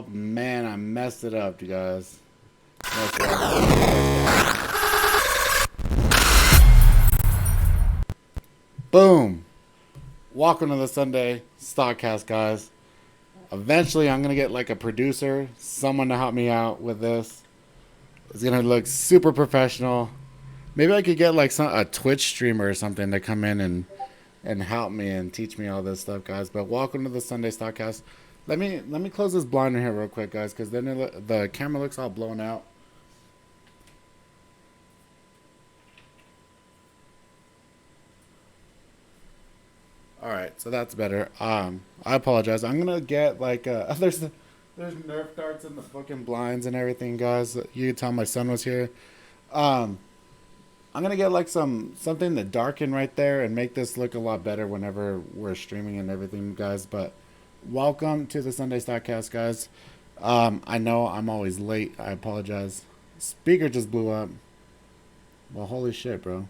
Oh man, I messed it up, you guys. Messed it up. Boom. Welcome to the Sunday STOCKcast, guys. Eventually, I'm gonna get like a producer, someone to help me out with this. It's gonna look super professional. Maybe I could get like a Twitch streamer or something to come in and help me and teach me all this stuff, guys. But welcome to the Sunday STOCKcast. Let me close this blind in here real quick, guys, because then the camera looks all blown out. All right, so that's better. I apologize. I'm gonna get like there's Nerf darts in the fucking blinds and everything, guys. You can tell my son was here. Um, I'm gonna get like something to darken right there and make this look a lot better whenever we're streaming and everything, guys. But welcome to the Sunday Stockcast, guys. I know I'm always late. I apologize. Speaker just blew up. Well, holy shit, bro.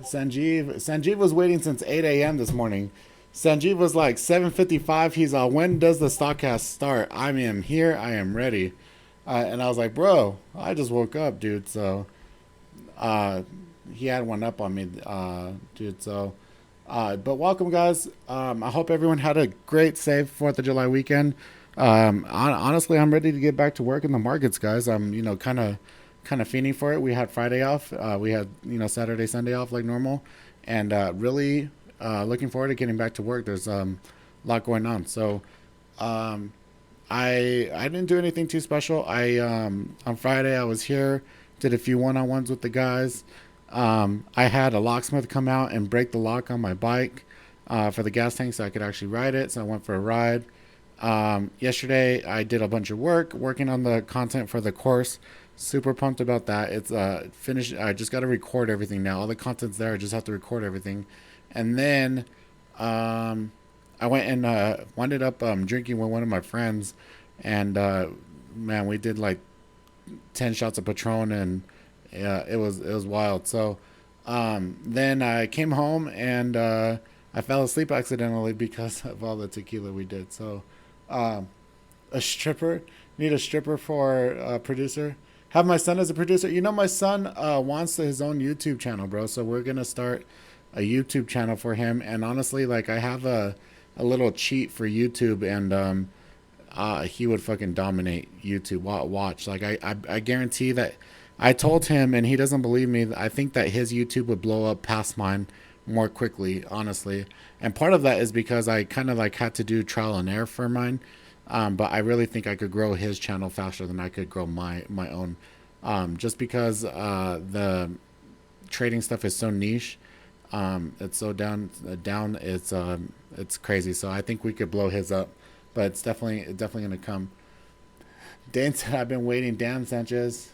Sanjeev was waiting since 8 a.m. this morning. Sanjeev was like 7:55. He's when does the Stockcast start? I am here. I am ready. And I was like, bro, I just woke up, dude. So he had one up on me, dude. So but welcome, guys. I hope everyone had a great, safe 4th of July weekend. Honestly, I'm ready to get back to work in the markets, guys. I'm kind of fiending for it. We had Friday off. We had Saturday, Sunday off like normal, and really looking forward to getting back to work. There's a lot going on. So I didn't do anything too special. On Friday I was here, did a few one-on-ones with the guys. I had a locksmith come out and break the lock on my bike for the gas tank so I could actually ride it. So I went for a ride. Yesterday I did a bunch of working on the content for the course. Super pumped about that. It's finished. I just got to record everything now. All the content's there. I just have to record everything. And then I went and wound up drinking with one of my friends. And man, we did like 10 shots of Patron, and it was wild. So then I came home and I fell asleep accidentally because of all the tequila we did. So a stripper, need a stripper for a producer. Have my son as a producer. My son wants his own YouTube channel, bro. So we're gonna start a YouTube channel for him. And honestly, like I have a little cheat for YouTube, and he would fucking dominate YouTube. Watch, like I guarantee that. I told him, and he doesn't believe me. I think that his YouTube would blow up past mine more quickly, honestly. And part of that is because I kind of like had to do trial and error for mine. But I really think I could grow his channel faster than I could grow my own. Just because the trading stuff is so niche. It's so down. It's crazy. So I think we could blow his up, but it's definitely gonna come. Dan said I've been waiting. Dan Sanchez,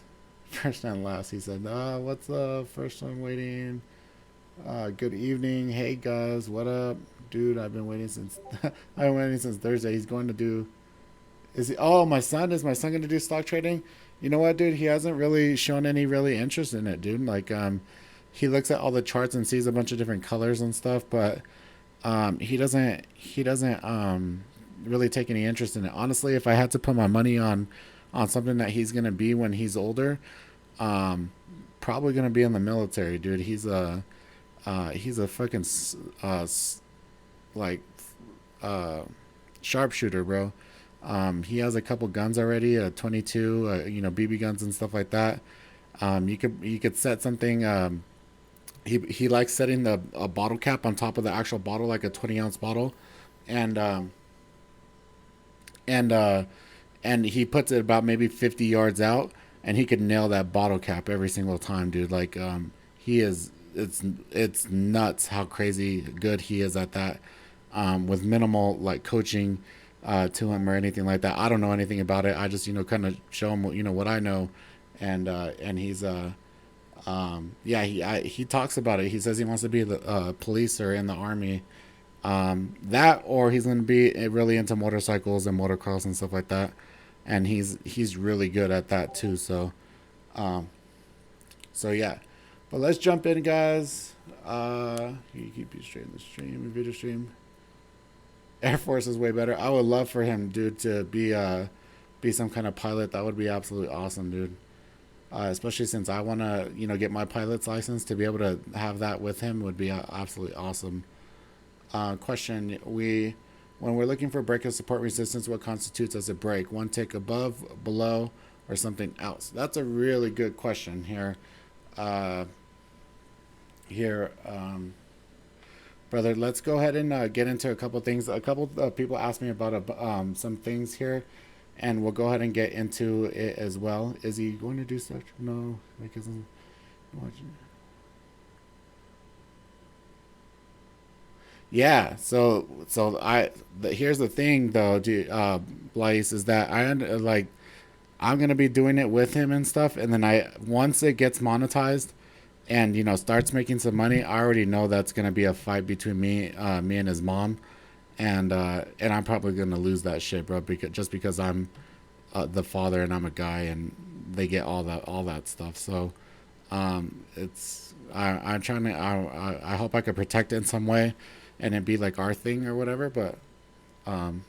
first and last. He said, "What's up? First time waiting. Good evening. Hey guys, what up, dude? I've been waiting since Thursday. He's going to do." My son? Is my son going to do stock trading? You know what, dude? He hasn't really shown any really interest in it, dude. Like, he looks at all the charts and sees a bunch of different colors and stuff, but he doesn't really take any interest in it. Honestly, if I had to put my money on something that he's going to be when he's older, probably going to be in the military, dude. He's a fucking sharpshooter, bro. He has a couple guns already, a 22, BB guns and stuff like that. You could set something. He likes setting a bottle cap on top of the actual bottle, like a 20-ounce bottle, and he puts it about maybe 50 yards out, and he could nail that bottle cap every single time, dude. Like he is. It's nuts how crazy good he is at that, with minimal like coaching to him or anything like that. I don't know anything about it. I just kind of show him what I know, and he's he talks about it. He says he wants to be the police or in the army, that, or he's going to be really into motorcycles and motocross and stuff like that, and he's really good at that too. So yeah. But let's jump in, guys. You keep you straight in the stream, video stream. Air Force is way better. I would love for him, dude, to be some kind of pilot. That would be absolutely awesome, dude. Especially since I want to, get my pilot's license, to be able to have that with him would be absolutely awesome. Question: when we're looking for break of support resistance, what constitutes as a break? One tick above, below, or something else? That's a really good question here. Uh, here, brother. Let's go ahead and get into a couple things. A couple people asked me about some things here, and we'll go ahead and get into it as well. Is he going to do such? No, because I'm watching. Yeah. Here's the thing though, dude, Blaze, is that I'm gonna be doing it with him and stuff, and then once it gets monetized and starts making some money, I already know that's gonna be a fight between me and his mom, and I'm probably gonna lose that shit, bro, because I'm the father and I'm a guy, and they get all that stuff. So I'm trying to I hope I could protect it in some way, and it be like our thing or whatever. But um,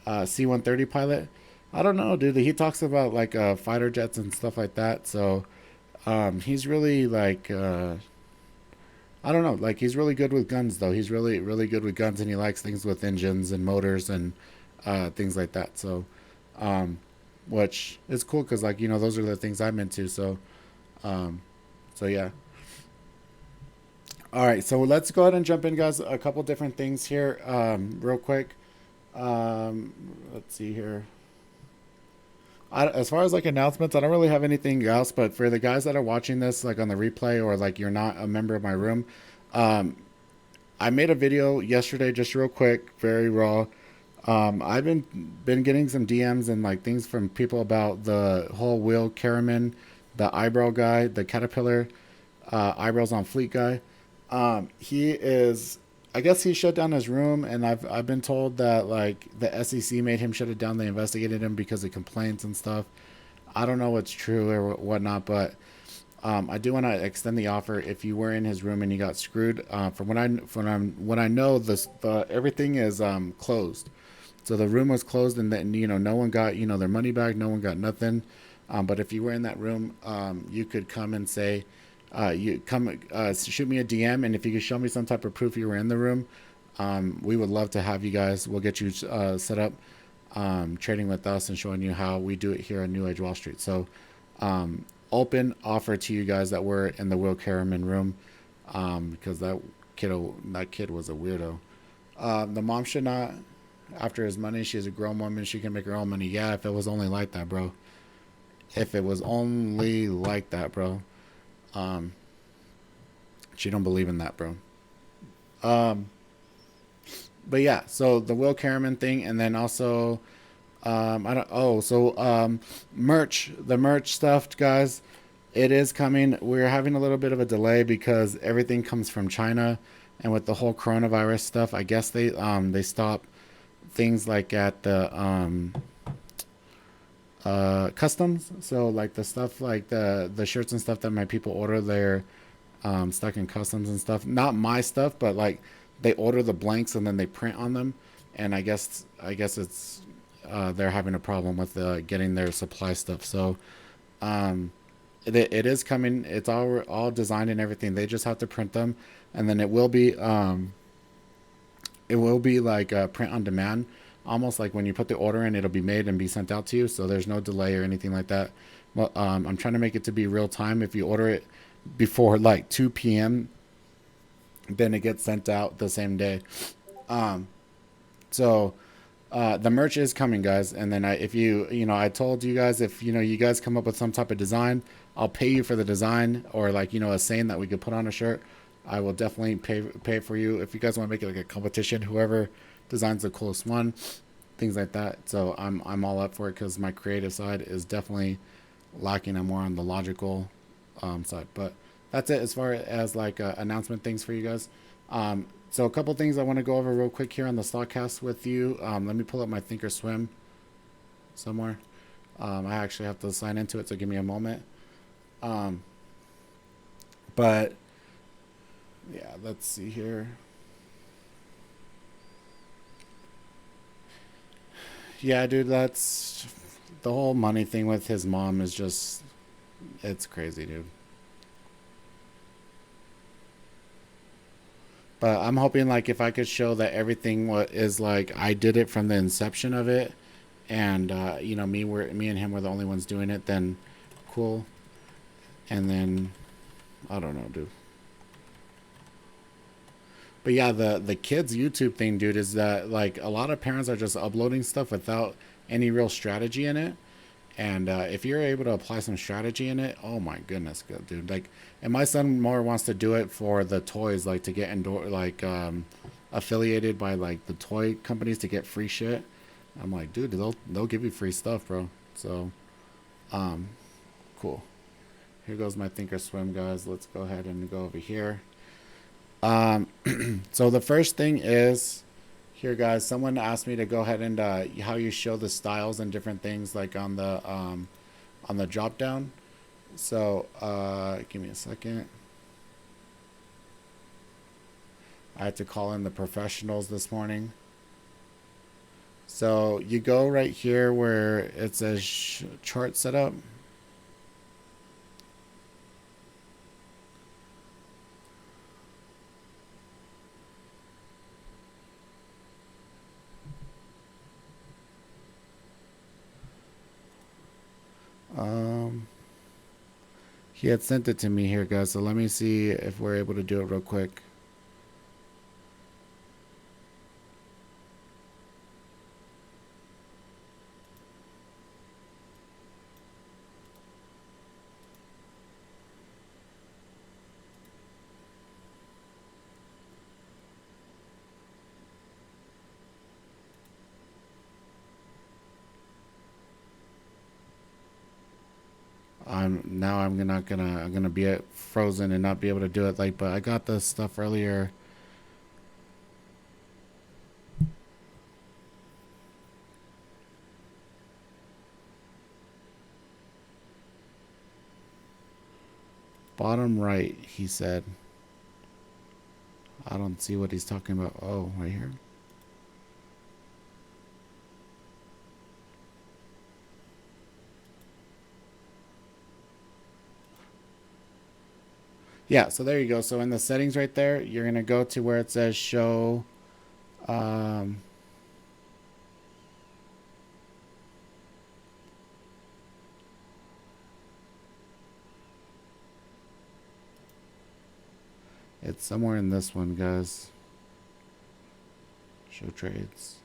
C-130 pilot, I don't know, dude. He talks about like fighter jets and stuff like that. So he's really like I don't know, like he's really good with guns though. He's really good with guns, and he likes things with engines and motors and things like that. So um, which is cool because like those are the things I'm into. Um, so yeah. All right, so let's go ahead and jump in, guys. A couple different things here, real quick. Let's see here. As far as like announcements, I don't really have anything else. But for the guys that are watching this, like on the replay, or like you're not a member of my room, um, I made a video yesterday, just real quick, very raw. I've been getting some DMs and like things from people about the whole Will Karaman, the eyebrow guy, the caterpillar eyebrows on fleet guy. He is. I guess he shut down his room, and I've been told that like the SEC made him shut it down. They investigated him because of complaints and stuff. I don't know what's true or whatnot, but I do want to extend the offer. If you were in his room and you got screwed, from what I know, the everything is closed. So the room was closed, and then no one got their money back. No one got nothing. But if you were in that room, you could come and say, you come shoot me a DM, and if you could show me some type of proof you were in the room, we would love to have you guys. We'll get you set up trading with us and showing you how we do it here at New Age Wall Street. So open offer to you guys that were in the Will Karaman room, because that kid was a weirdo. The mom should not. After his money, she's a grown woman. She can make her own money. Yeah, if it was only like that, bro. If it was only like that, bro. Um, she don't believe in that, bro. Um, but yeah, so the Will Karaman thing, and then also, I don't. Oh, so the merch stuff, guys. It is coming. We're having a little bit of a delay because everything comes from China, and with the whole coronavirus stuff, I guess they stop things like at the customs. So like the stuff like the shirts and stuff that my people order, they're stuck in customs and stuff. Not my stuff, but like they order the blanks and then they print on them. And I guess it's they're having a problem with getting their supply stuff. So um, it is coming. It's all designed and everything. They just have to print them, and then it will be like print on demand, almost like when you put the order in, it'll be made and be sent out to you. So there's no delay or anything like that. Well, I'm trying to make it to be real time. If you order it before like 2 p.m., then it gets sent out the same day. Um, so the merch is coming, guys. And then if I told you guys, if you guys come up with some type of design, I'll pay you for the design, or like a saying that we could put on a shirt. I will definitely pay for you. If you guys want to make it like a competition, whoever designs the coolest one, things like that. So I'm all up for it because my creative side is definitely lacking. I'm more on the logical side. But that's it as far as like announcement things for you guys. So a couple things I want to go over real quick here on the StockCast with you. Let me pull up my Thinkorswim somewhere. I actually have to sign into it, so give me a moment. Um, but yeah, let's see here. Yeah, dude, that's the whole money thing with his mom is just, it's crazy, dude. But I'm hoping like if I could show that everything what is like I did it from the inception of it, and me and him were the only ones doing it, then cool. And then I don't know, dude. But yeah, the kids YouTube thing, dude, is that like a lot of parents are just uploading stuff without any real strategy in it. And if you're able to apply some strategy in it, oh my goodness, good dude. Like, and my son more wants to do it for the toys, like to get affiliated by like the toy companies to get free shit. I'm like, dude, they'll give you free stuff, bro. So, um, cool. Here goes my Thinkorswim, guys. Let's go ahead and go over here. Um, so the first thing is here, guys. Someone asked me to go ahead and how you show the styles and different things like on the drop down. So give me a second. I had to call in the professionals this morning. So you go right here where it says chart setup. Um, he had sent it to me here, guys. So let me see if we're able to do it real quick. I'm gonna be frozen and not be able to do it. Like, but I got the stuff earlier. Bottom right, he said. I don't see what he's talking about. Oh, right here. Yeah, so there you go. So in the settings right there, you're gonna go to where it says show. Um, it's somewhere in this one, guys. Show trades.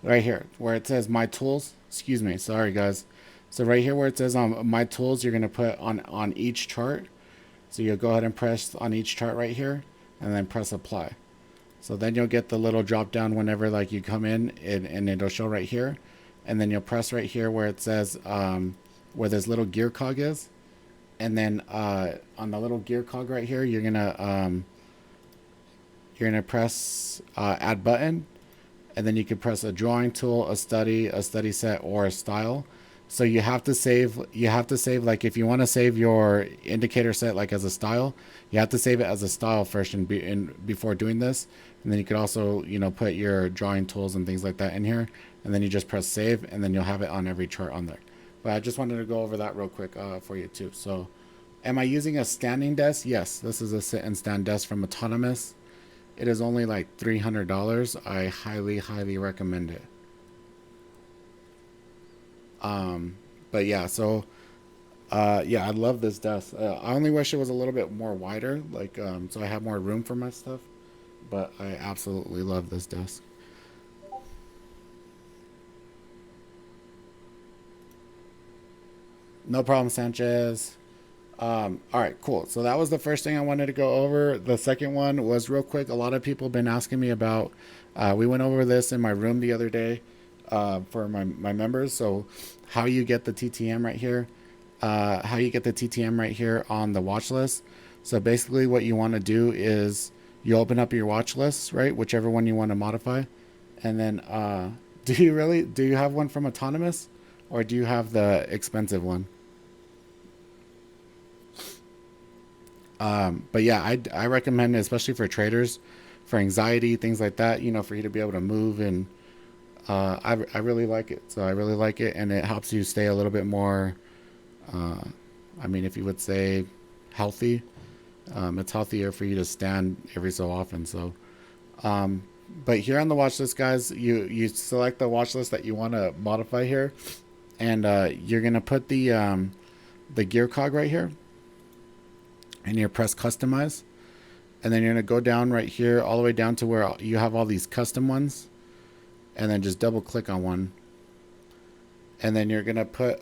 Right here where it says my tools. Excuse me, sorry guys. So right here where it says my tools, you're gonna put on each chart. So you'll go ahead and press on each chart right here, and then press apply. So then you'll get the little drop down whenever like you come in, and it'll show right here, and then you'll press right here where it says where this little gear cog is, and then on the little gear cog right here, you're gonna press add button, and then you can press a drawing tool, a study set, or a style. So you have to save like if you want to save your indicator set like as a style, you have to save it as a style first before doing this. And then you could also, put your drawing tools and things like that in here, and then you just press save, and then you'll have it on every chart on there. But I just wanted to go over that real quick for you too. So am I using a standing desk? Yes, this is a sit and stand desk from Autonomous. It is only like $300. I highly, highly recommend it. But yeah, so yeah, I love this desk. I only wish it was a little bit more wider, like so I have more room for my stuff. But I absolutely love this desk. No problem, Sanchez. All right, cool. So that was the first thing I wanted to go over. The second one was real quick. A lot of people have been asking me about. We went over this in my room the other day for my members. So how you get the TTM right here. How you get the TTM right here on the watch list. So basically what you want to do is you open up your watch list, right? Whichever one you want to modify. And then do you have one from Autonomous? or do you have the expensive one? But yeah, I recommend it, especially for traders, for anxiety, things like that. You know, for you to be able to move, and I really like it. So I really like it, and it helps you stay a little bit more. Uh, I mean, if you would say healthy, it's healthier for you to stand every so often. So, um, but here on the watch list, guys, you select the watch list that you want to modify here, and you're gonna put the gear cog right here, and you press customize, and then you're gonna go down right here all the way down to where you have all these custom ones, and then just double click on one, and then you're gonna put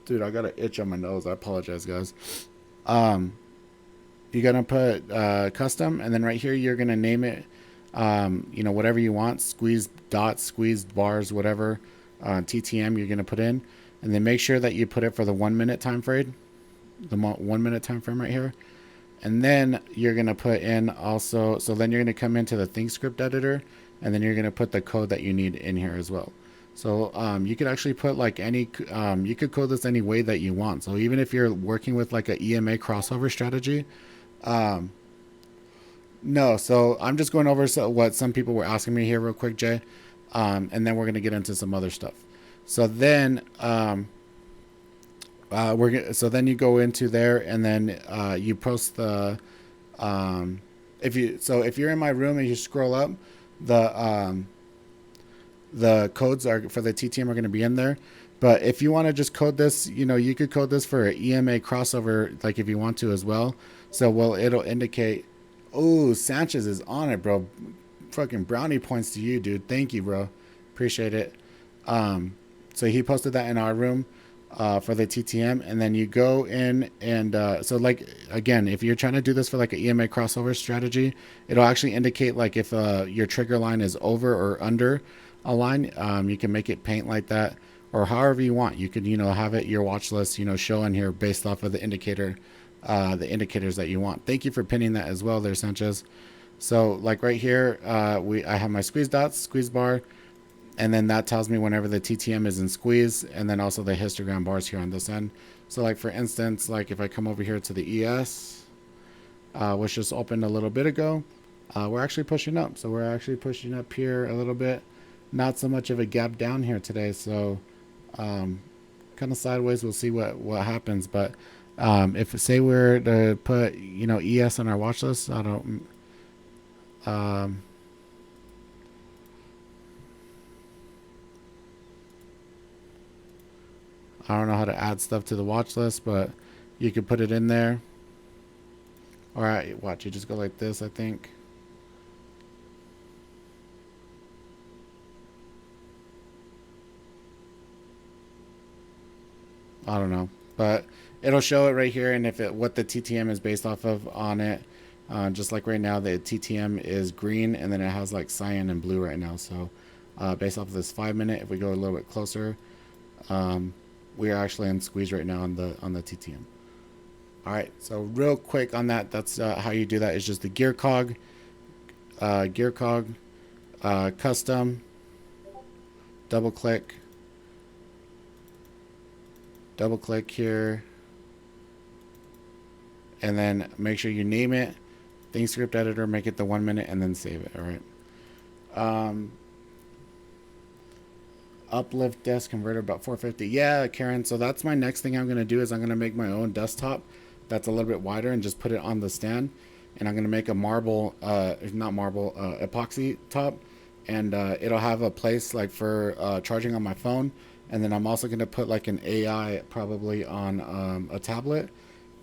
dude, I got an itch on my nose. I apologize, guys. Um, you're gonna put custom, and then right here you're gonna name it, you know, whatever you want, squeeze dots, squeezed bars, whatever TTM you're gonna put in, and then make sure that you put it for the 1 minute time frame, the 1 minute time frame right here. And then you're going to put in also, so then you're going to come into the ThinkScript editor, and then you're going to put the code that you need in here as well. So you could actually put like any, you could code this any way that you want. So even if you're working with like a EMA crossover strategy, no, so I'm just going over what some people were asking me here real quick, Jay, and then we're going to get into some other stuff. So then, so then you go into there, and then you post the if you're in my room and you scroll up, the codes are for the TTM are going to be in there. But if you want to just code this, you know, you could code this for an EMA crossover, like if you want to as well. So well, it'll indicate. Oh, Sanchez is on it, bro. Fucking brownie points to you, dude. Thank you, bro. Appreciate it. So he posted that in our room for the TTM, and then you go in and so like again, if you're trying to do this for like an EMA crossover strategy, it'll actually indicate like if your trigger line is over or under a line. You can make it paint like that, or however you want. You could, you know, have it your watch list, you know, show in here based off of the indicator, the indicators that you want. Thank you for pinning that as well there, Sanchez. So like right here, I have my squeeze dots, squeeze bar, and then that tells me whenever the TTM is in squeeze, and then also the histogram bars here on this end. So like for instance, like if I come over here to the ES, which just opened a little bit ago, we're actually pushing up. So we're actually pushing up here a little bit. Not so much of a gap down here today. So kind of sideways, we'll see what happens. But if say we're to put, you know, ES on our watch list, I don't I don't know how to add stuff to the watch list, but you could put it in there. All right, watch, you just go like this, I think. I don't know, but it'll show it right here, and if it what the TTM is based off of on it. Just like right now, the TTM is green, and then it has like cyan and blue right now. So based off of this 5 minute, if we go a little bit closer, we are actually in squeeze right now on the TTM. All right, so real quick on that, that's how you do that. It's just the gear cog, custom, double click here, and then make sure you name it. ThinkScript editor, make it the 1 minute, and then save it. All right. Uplift desk converter about 450. Yeah, Karen. So that's my next thing I'm going to do is I'm going to make my own desktop that's a little bit wider and just put it on the stand. And I'm going to make a marble, not marble, epoxy top. And it'll have a place like for charging on my phone. And then I'm also going to put like an AI probably on a tablet.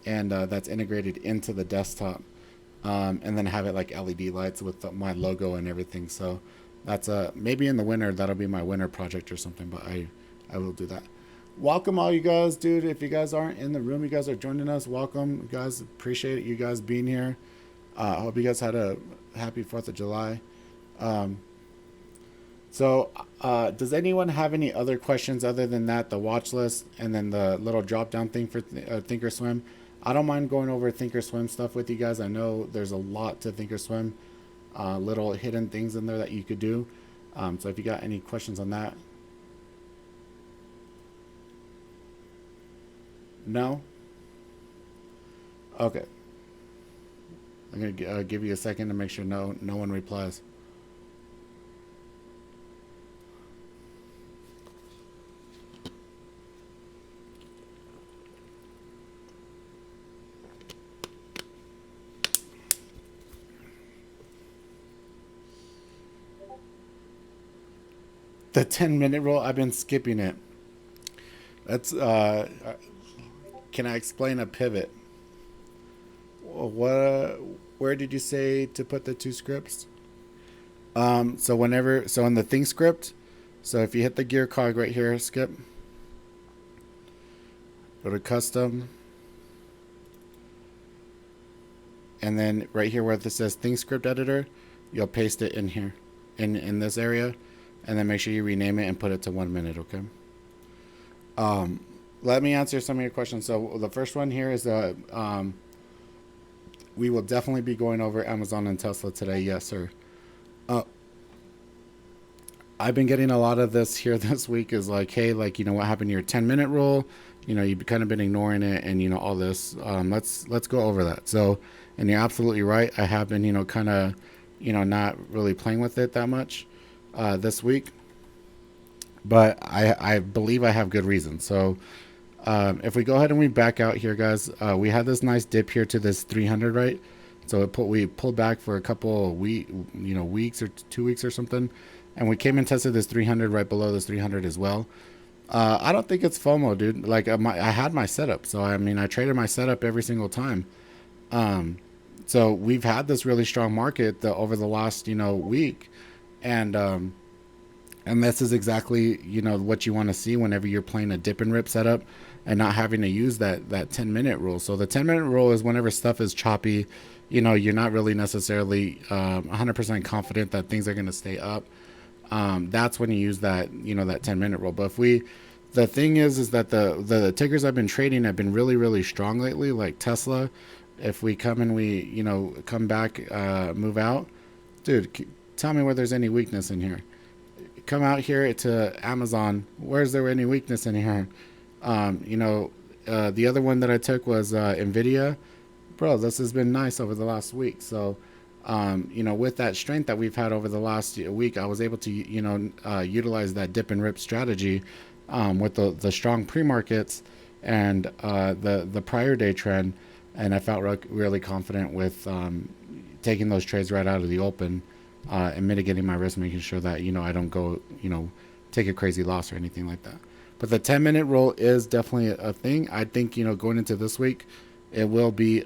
And that's integrated into the desktop. And then have it like LED lights with my logo and everything. So that's maybe in the winter, that'll be my winter project or something, but I will do that. Welcome all you guys, dude. If you guys aren't in the room, you guys are joining us. Welcome, you guys. Appreciate it, you guys being here. I hope you guys had a happy 4th of July. So does anyone have any other questions other than that, the watch list and then the little drop down thing for Thinkorswim? I don't mind going over Thinkorswim stuff with you guys. I know there's a lot to Thinkorswim, little hidden things in there that you could do. So if you got any questions on that. No? Okay. I'm going to give you a second to make sure no one replies. The 10-minute rule, I've been skipping it. That's can I explain a pivot? What where did you say to put the two scripts? So in the thing script, so if you hit the gear cog right here, skip, go to custom, and then right here where this says thing script editor, you'll paste it in here, in this area, and then make sure you rename it and put it to 1 minute, okay? Let me answer some of your questions. So the first one here is we will definitely be going over Amazon and Tesla today. Yes, sir. Uh, I've been getting a lot of this here this week is like, hey, like, what happened to your 10-minute rule? You've kind of been ignoring it and, all this. Let's go over that. So, and you're absolutely right. I have been, kind of, not really playing with it that much this week. But I believe I have good reason. So if we go ahead and we back out here, guys, we had this nice dip here to this 300, right? So we pulled back for a couple of weeks or 2 weeks or something. And we came and tested this 300 right below this 300 as well. I don't think it's FOMO, dude. Like I had my setup. So, I traded my setup every single time. So we've had this really strong market over the last, week. And this is exactly, what you want to see whenever you're playing a dip and rip setup and not having to use that 10-minute rule. So the 10-minute rule is whenever stuff is choppy, you're not really necessarily 100% confident that things are going to stay up. That's when you use that 10-minute rule. But the thing is that the tickers I've been trading have been really, really strong lately, like Tesla. If we come and we, come back, move out, dude, tell me where there's any weakness in here. Come out here to Amazon. Where's there any weakness in here? The other one that I took was Nvidia. Bro, this has been nice over the last week. So, with that strength that we've had over the last week, I was able to, utilize that dip and rip strategy with the strong pre-markets and the prior day trend. And I felt really confident with taking those trades right out of the open. And mitigating my risk, making sure that, I don't go, take a crazy loss or anything like that. But the 10-minute rule is definitely a thing. I think, going into this week, it will be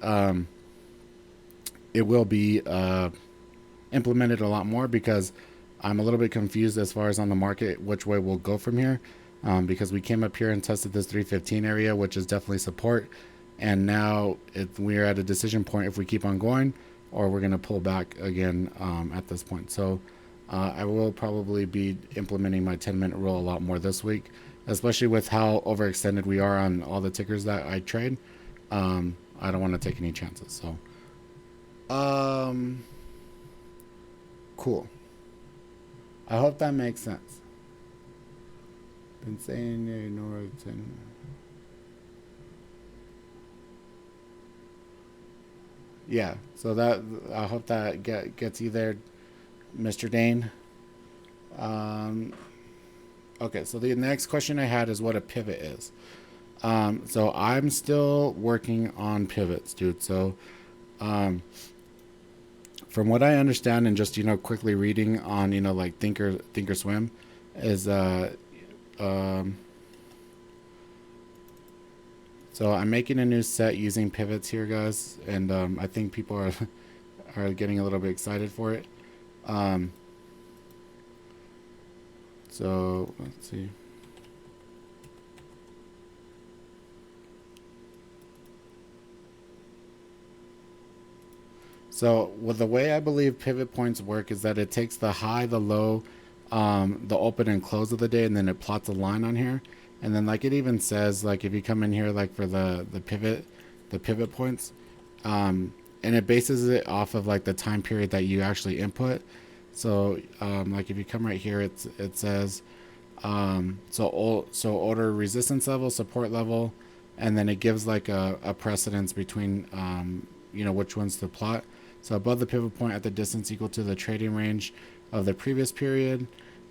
implemented a lot more because I'm a little bit confused as far as on the market, which way we'll go from here. Because we came up here and tested this 315 area, which is definitely support. And now we're at a decision point if we keep on going or we're going to pull back again at this point. So I will probably be implementing my 10-minute rule a lot more this week, especially with how overextended we are on all the tickers that I trade. I don't want to take any chances. So, cool. I hope that makes sense. Been saying ignore it. Yeah, so that I hope that gets you there, Mr. Dane. Um, okay, so the next question I had is what a pivot is. So I'm still working on pivots, dude. So um, from what I understand and just quickly reading on like Thinkorswim is um, so I'm making a new set using pivots here, guys, and I think people are getting a little bit excited for it. Um, so let's see. So the way I believe pivot points work is that it takes the high, the low, the open and close of the day, and then it plots a line on here. And then like it even says, like if you come in here like for the pivot points, and it bases it off of like the time period that you actually input. So like if you come right here, it says so order resistance level, support level, and then it gives like a precedence between you know, which ones to plot. So above the pivot point at the distance equal to the trading range of the previous period,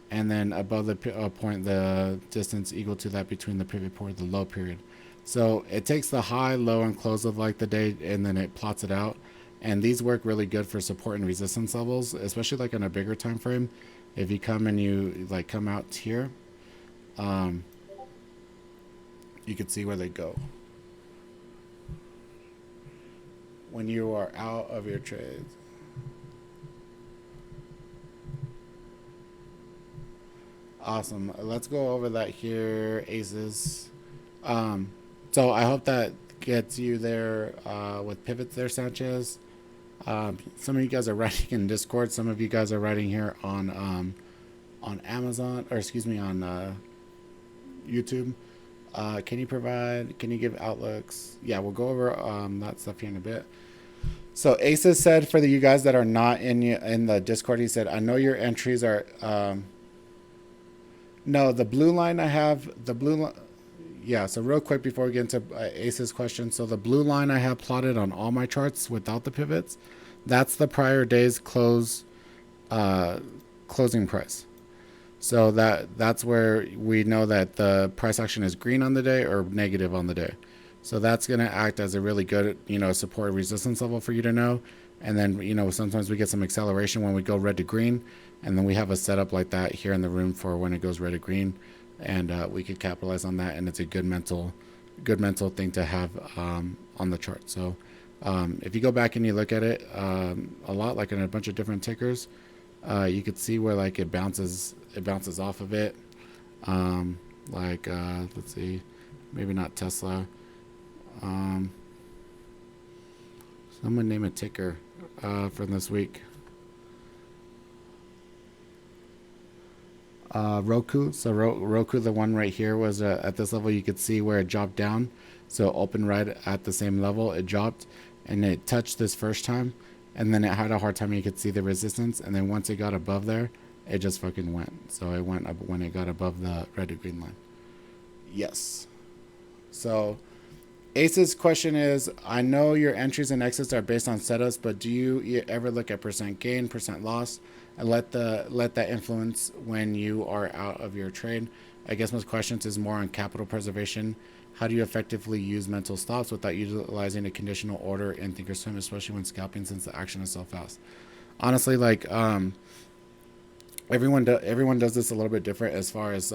and then above the point the distance equal to that between the pivot point and the low period. So it takes the high, low, and close of like the day, and then it plots it out. And these work really good for support and resistance levels, especially like on a bigger time frame. If you come and you like come out here, you can see where they go when you are out of your trades. Awesome. Let's go over that here, aces. So I hope that gets you there with pivots there, Sanchez. Some of you guys are writing in Discord. Some of you guys are writing here on Amazon, or excuse me, on YouTube. Can you give outlooks? Yeah, we'll go over that stuff here in a bit. So Aces said, for you guys that are not in the Discord, he said, I know your entries are... no, the blue line I have, the blue line... Yeah, so real quick before we get into Ace's question. So the blue line I have plotted on all my charts without the pivots, that's the prior day's closing price. So that's where we know that the price action is green on the day or negative on the day. So that's going to act as a really good, you know, support resistance level for you to know. And then, you know, sometimes we get some acceleration when we go red to green. And then we have a setup like that here in the room for when it goes red to green. And we could capitalize on that. And it's a good mental thing to have on the chart. So if you go back and you look at it a lot, like in a bunch of different tickers, you could see where like it bounces off of it. Let's see, maybe not Tesla. Someone name a ticker from this week. Roku. So Roku, the one right here, was at this level. You could see where it dropped down. So open right at the same level. It dropped and it touched this first time, and then it had a hard time. You could see the resistance, and then once it got above there, it just fucking went. So it went up when it got above the red to green line. Yes. So Ace's question is, I know your entries and exits are based on setups, but do you ever look at percent gain, percent loss, and let that influence when you are out of your trade? I guess most questions is more on capital preservation. How do you effectively use mental stops without utilizing a conditional order in Thinkorswim, especially when scalping, since the action is so fast? Honestly, like everyone does this a little bit different as far as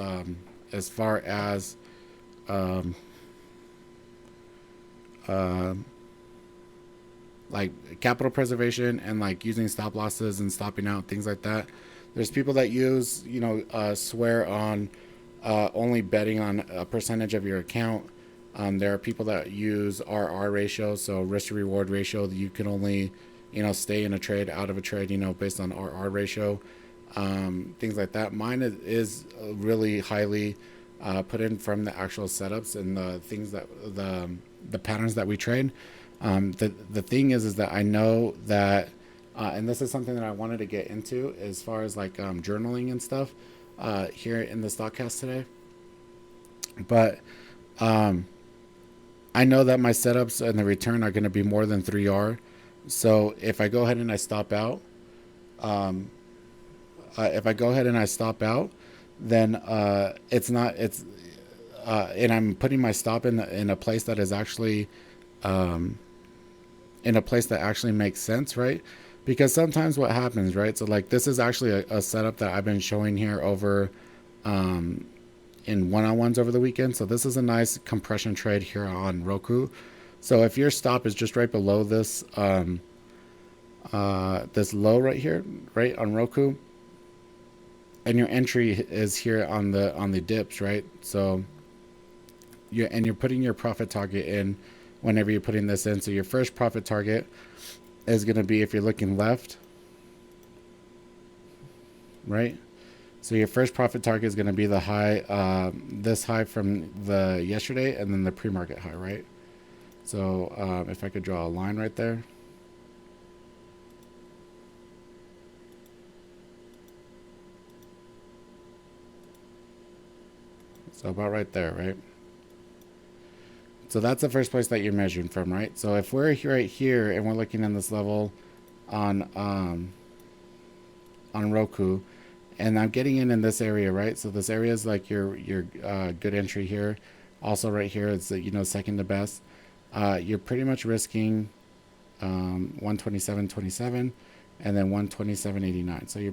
like capital preservation and like using stop losses and stopping out, things like that. There's people that use, you know, swear on only betting on a percentage of your account. There are people that use RR ratio, so risk to reward ratio. You can only, you know, stay in a trade, out of a trade, you know, based on RR ratio, things like that. Mine is really highly put in from the actual setups and the things that the patterns that we trade. The thing is that I know that, and this is something that I wanted to get into as far as like journaling and stuff here in the STOCKcast today. But I know that my setups and the return are going to be more than 3R. So if I go ahead and I stop out, then and I'm putting my stop in a place that is actually in a place that actually makes sense, right? Because sometimes what happens, right? So like this is actually a setup that I've been showing here over in one-on-ones over the weekend. So this is a nice compression trade here on Roku. So if your stop is just right below this this low right here, right on Roku, and your entry is here on the dips, right? So you're putting your profit target in whenever you're putting this in. So your first profit target is going to be, if you're looking left, right? So your first profit target is going to be the high, this high from the yesterday, and then the pre-market high, right? So if I could draw a line right there. So about right there, right? So that's the first place that you're measuring from, right? So if we're right here and we're looking at this level on Roku, and I'm getting in this area, right? So this area is like your good entry here. Also right here, it's second to best. You're pretty much risking 127.27 and then 127.89. So you're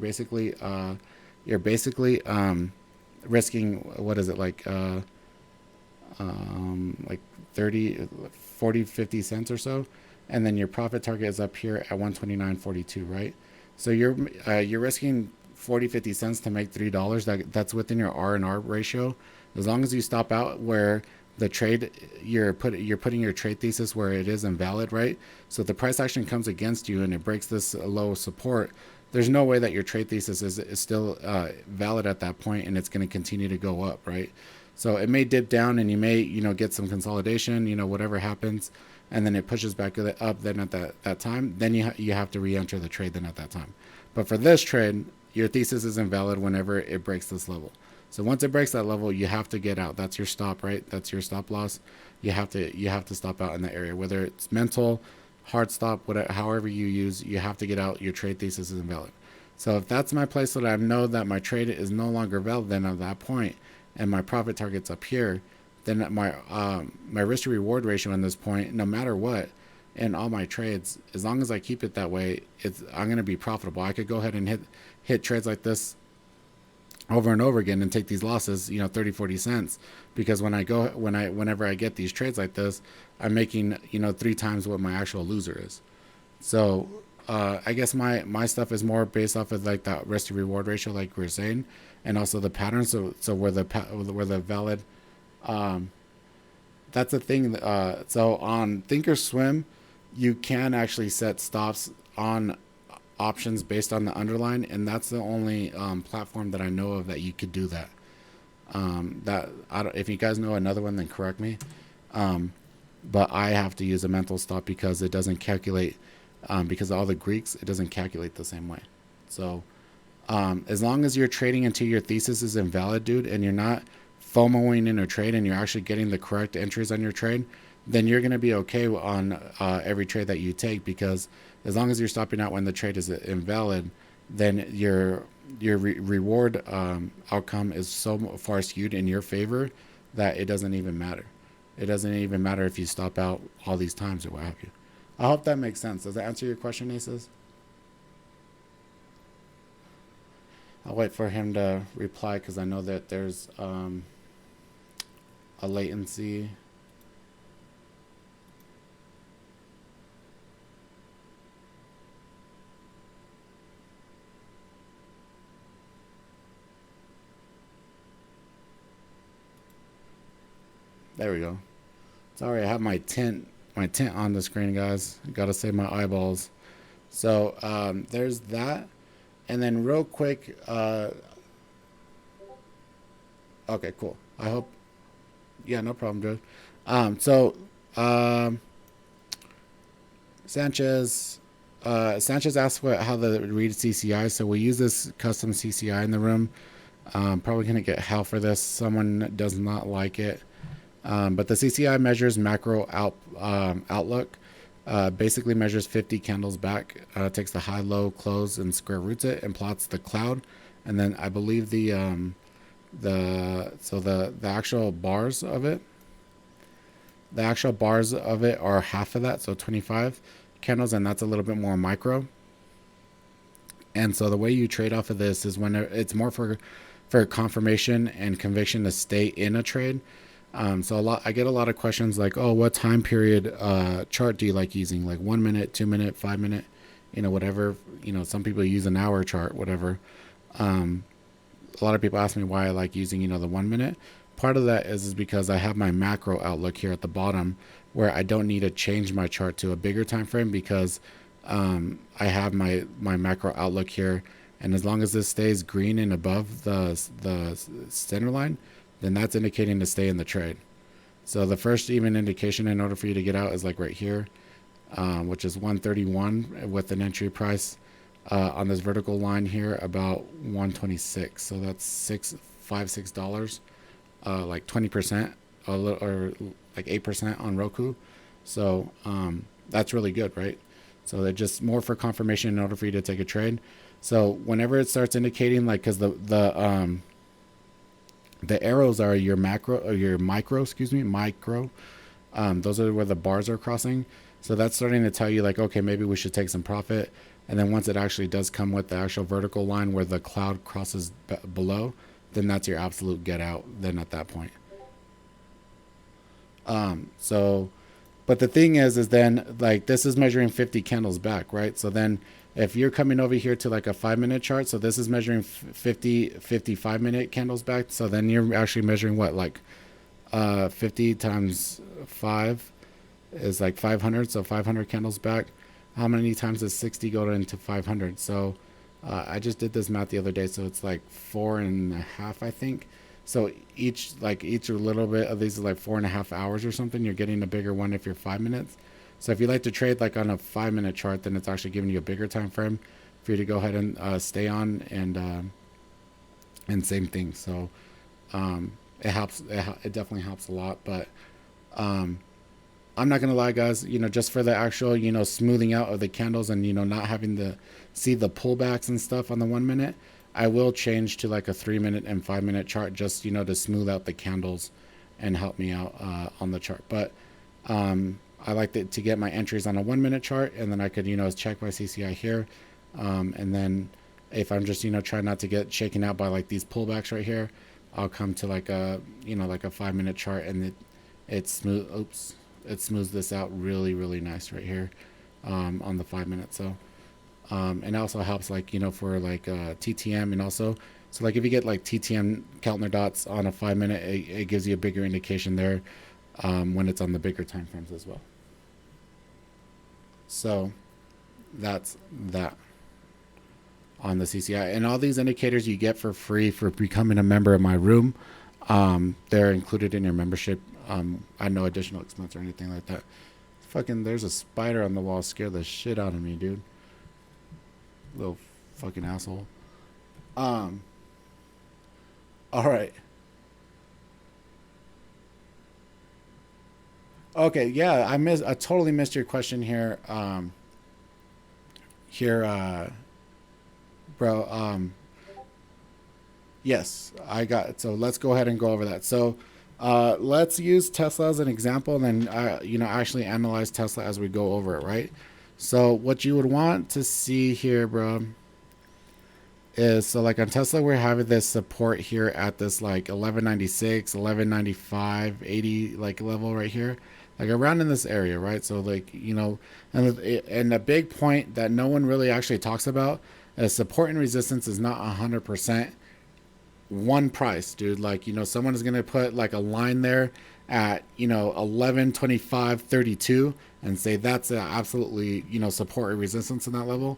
basically risking, what is it, like 30, 40, 50 cents or so, and then your profit target is up here at 129.42, right? So you're risking 40, 50 cents to make $3. That's within your R&R ratio. As long as you stop out where the trade, you're putting your trade thesis where it is invalid, right? So if the price action comes against you and it breaks this low support, there's no way that your trade thesis is still valid at that point, and it's going to continue to go up, right? So it may dip down, and you may get some consolidation, whatever happens, and then it pushes back up. Then at that time, then you have to re-enter the trade then at that time. But for this trade, your thesis is invalid whenever it breaks this level. So once it breaks that level, you have to get out. That's your stop, right? That's your stop loss. You have to stop out in that area, whether it's mental, hard stop, whatever, however you use. You have to get out. Your trade thesis is invalid. So if that's my place that I know that my trade is no longer valid, then at that point, and my profit target's up here, then my risk to reward ratio in this point, no matter what, in all my trades, as long as I keep it that way, I'm going to be profitable. I could go ahead and hit trades like this over and over again and take these losses, 30, 40 cents, because whenever I get these trades like this, I'm making 3 times what my actual loser is. So I guess my stuff is more based off of like that risk to reward ratio, like we were saying, and also the pattern. So where the valid, that's the thing. So on Thinkorswim, you can actually set stops on options based on the underline, and that's the only platform that I know of that you could do that. If you guys know another one, then correct me. But I have to use a mental stop because it doesn't calculate. Because of all the Greeks, it doesn't calculate the same way. So as long as you're trading until your thesis is invalid, dude, and you're not FOMOing in a trade and you're actually getting the correct entries on your trade, then you're going to be okay on every trade that you take, because as long as you're stopping out when the trade is invalid, then your reward outcome is so far skewed in your favor that it doesn't even matter. It doesn't even matter if you stop out all these times or what have you. I hope that makes sense. Does that answer your question, Aces? I'll wait for him to reply because I know that there's a latency. There we go. Sorry, I have my tint on the screen, guys. Gotta save my eyeballs. So there's that. And then real quick, okay, cool. I hope, yeah, no problem, Joe. Sanchez asked how to read CCI. So we use this custom CCI in the room. Probably gonna get hell for this. Someone does not like it. But the CCI measures macro outlook. Basically measures 50 candles back, takes the high, low, close, and square roots it, and plots the cloud. And then I believe the actual bars of it, are half of that, so 25 candles, and that's a little bit more micro. And so the way you trade off of this is when it's more for confirmation and conviction to stay in a trade. So I get a lot of questions like, oh, what time period chart do you like using? Like 1 minute, 2 minute, 5 minute, whatever. Some people use an hour chart, whatever. A lot of people ask me why I like using, the 1 minute. Part of that is because I have my macro outlook here at the bottom, where I don't need to change my chart to a bigger time frame, because I have my macro outlook here, and as long as this stays green and above the center line, then that's indicating to stay in the trade. So the first even indication in order for you to get out is like right here, which is 131 with an entry price on this vertical line here about 126. So that's $6, like 20%, or like 8% on Roku. So that's really good, right? So they're just more for confirmation in order for you to take a trade. So whenever it starts indicating, like, because the arrows are your macro or your micro, micro. Those are where the bars are crossing. So that's starting to tell you, like, okay, maybe we should take some profit. And then once it actually does come with the actual vertical line where the cloud crosses below, then that's your absolute get out then at that point. So, but the thing is then, like, this is measuring 50 candles back, right? So then if you're coming over here to like a 5-minute chart, so this is measuring 55-minute candles back. So then you're actually measuring what, like 50 times 5 is like 500. So 500 candles back. How many times does 60 go into 500? So I just did this math the other day. So it's like 4.5, I think. So each little bit of these is like 4.5 hours or something. You're getting a bigger one if you're 5 minutes. So if you like to trade like on a 5-minute chart, then it's actually giving you a bigger time frame for you to go ahead and stay on, and same thing. So it helps. It definitely helps a lot. But I'm not gonna lie, guys. Just for the actual smoothing out of the candles and not having to see the pullbacks and stuff on the 1 minute, I will change to like a 3-minute and 5-minute chart just to smooth out the candles and help me out on the chart. But I like to get my entries on a 1-minute chart, and then I could check my CCI here, and then if I'm just trying not to get shaken out by like these pullbacks right here, I'll come to like a like a 5-minute chart, and it smooths this out really nice right here on the 5-minute. So and it also helps like for like TTM, and also so like if you get like TTM Keltner dots on a 5-minute, it gives you a bigger indication there when it's on the bigger time frames as well. So that's that on the CCI, and all these indicators you get for free for becoming a member of my room. They're included in your membership. I no additional expense or anything like that. Fucking, there's a spider on the wall. Scared the shit out of me, dude. Little fucking asshole. All right. Okay, yeah, I totally missed your question here. Bro. Yes, I got it. So let's go ahead and go over that. So, let's use Tesla as an example, and then actually analyze Tesla as we go over it, right? So what you would want to see here, bro, is so like on Tesla, we're having this support here at this like 1196, 1195, 80 like level right here, like around in this area, right? So like and a big point that no one really actually talks about is support and resistance is not 100% one price, dude. Like someone is gonna put like a line there at 1125.32 and say that's absolutely support and resistance in that level.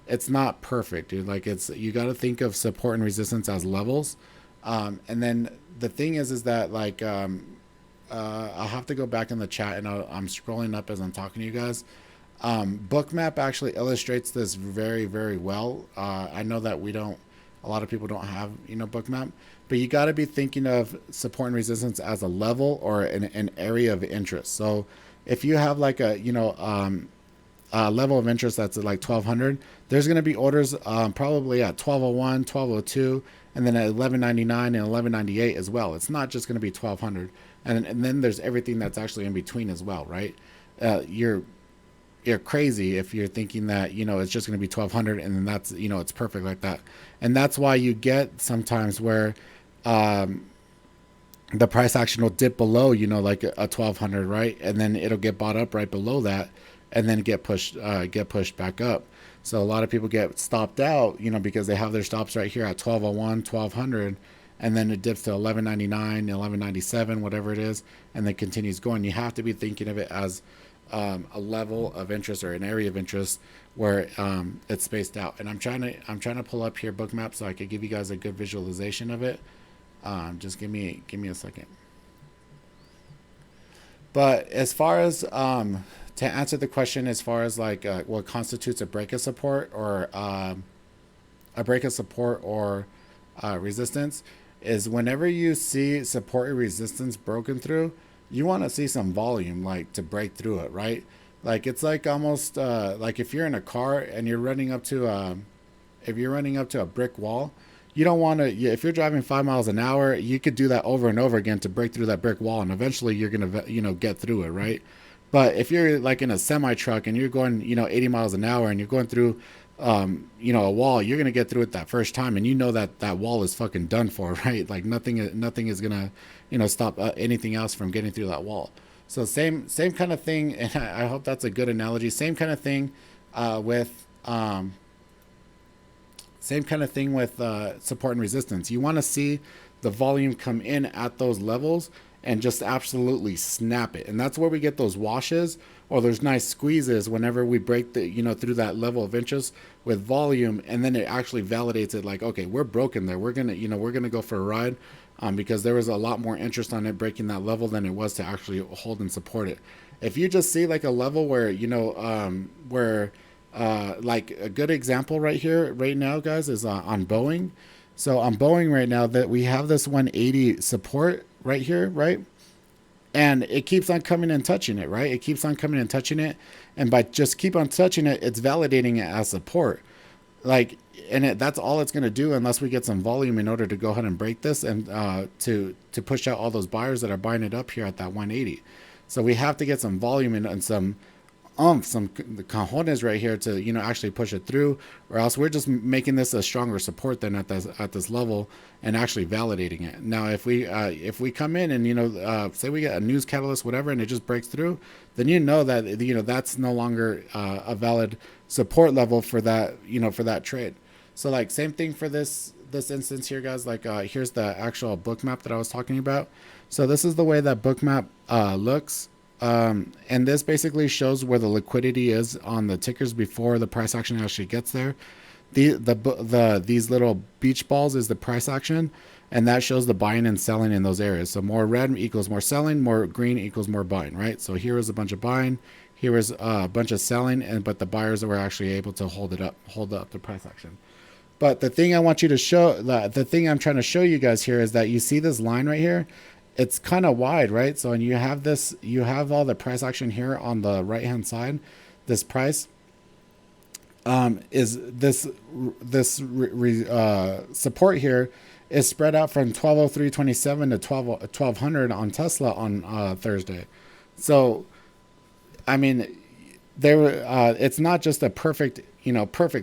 It's not perfect, dude. Like you got to think of support and resistance as levels. And then the thing is that like I'll have to go back in the chat, and I'm scrolling up as I'm talking to you guys. Bookmap actually illustrates this very well. I know that a lot of people don't have Bookmap, but you got to be thinking of support and resistance as a level or an area of interest. So if you have like a level of interest that's at like 1200, there's going to be orders probably at 1201, 1202, and then at 1199 and 1198 as well. It's not just going to be 1200, and then there's everything that's actually in between as well, right? You're crazy if you're thinking that it's just going to be 1200 and then that's it's perfect like that. And that's why you get sometimes where the price action will dip below like a 1200, right? And then it'll get bought up right below that, and then get pushed back up. So a lot of people get stopped out because they have their stops right here at 1201, 1200, and then it dips to 1199, 1197, whatever it is, and then continues going. You have to be thinking of it as a level of interest or an area of interest where it's spaced out. And I'm trying to pull up here Bookmap so I could give you guys a good visualization of it. Just give me a second. But as far as to answer the question, as far as like what constitutes a break of support or resistance, is whenever you see support or resistance broken through, you want to see some volume, like to break through it, right? Like it's like almost like if you're in a car and you're running up to if you're running up to a brick wall, you don't want to. If you're driving 5 miles an hour, you could do that over and over again to break through that brick wall, and eventually you're gonna get through it, right? But if you're like in a semi truck and you're going 80 miles an hour and you're going through a wall, you're gonna get through it that first time, and you know that that wall is fucking done for, right? Like nothing is gonna stop anything else from getting through that wall. So same kind of thing, and I hope that's a good analogy. With same kind of thing with support and resistance. You want to see the volume come in at those levels and just absolutely snap it. And that's where we get those washes or those nice squeezes whenever we break through that level of interest with volume, and then it actually validates it like, okay, we're broken there. We're gonna go for a ride, because there was a lot more interest on it breaking that level than it was to actually hold and support it. If you just see like a level where like a good example right here, right now, guys, is on Boeing. So on Boeing right now, that we have this 180 support right here, right? And it keeps on coming and touching it, right? It keeps on coming and touching it. And by just keep on touching it, it's validating it as support. Like, that's all it's going to do unless we get some volume in order to go ahead and break this and to push out all those buyers that are buying it up here at that 180. So we have to get some volume and some cojones right here to actually push it through, or else we're just making this a stronger support than at this level and actually validating it. Now if we come in and say we get a news catalyst, whatever, and it just breaks through, then that that's no longer a valid support level for that for that trade. So like same thing for this instance here, guys. Like here's the actual book map that I was talking about. So this is the way that book map looks. And this basically shows where the liquidity is on the tickers before the price action actually gets there. These little beach balls is the price action, and that shows the buying and selling in those areas. So more red equals more selling, more green equals more buying, right? So here is a bunch of buying, here is a bunch of selling, but the buyers were actually able to hold up the price action. But the thing I want you to show, the thing I'm trying to show you guys here is that you see this line right here. It's kind of wide, right? So, and you have all the price action here on the right hand side. This price is this support here is spread out from 1203.27 to 1200 on Tesla on Thursday. So I mean, it's not just a perfect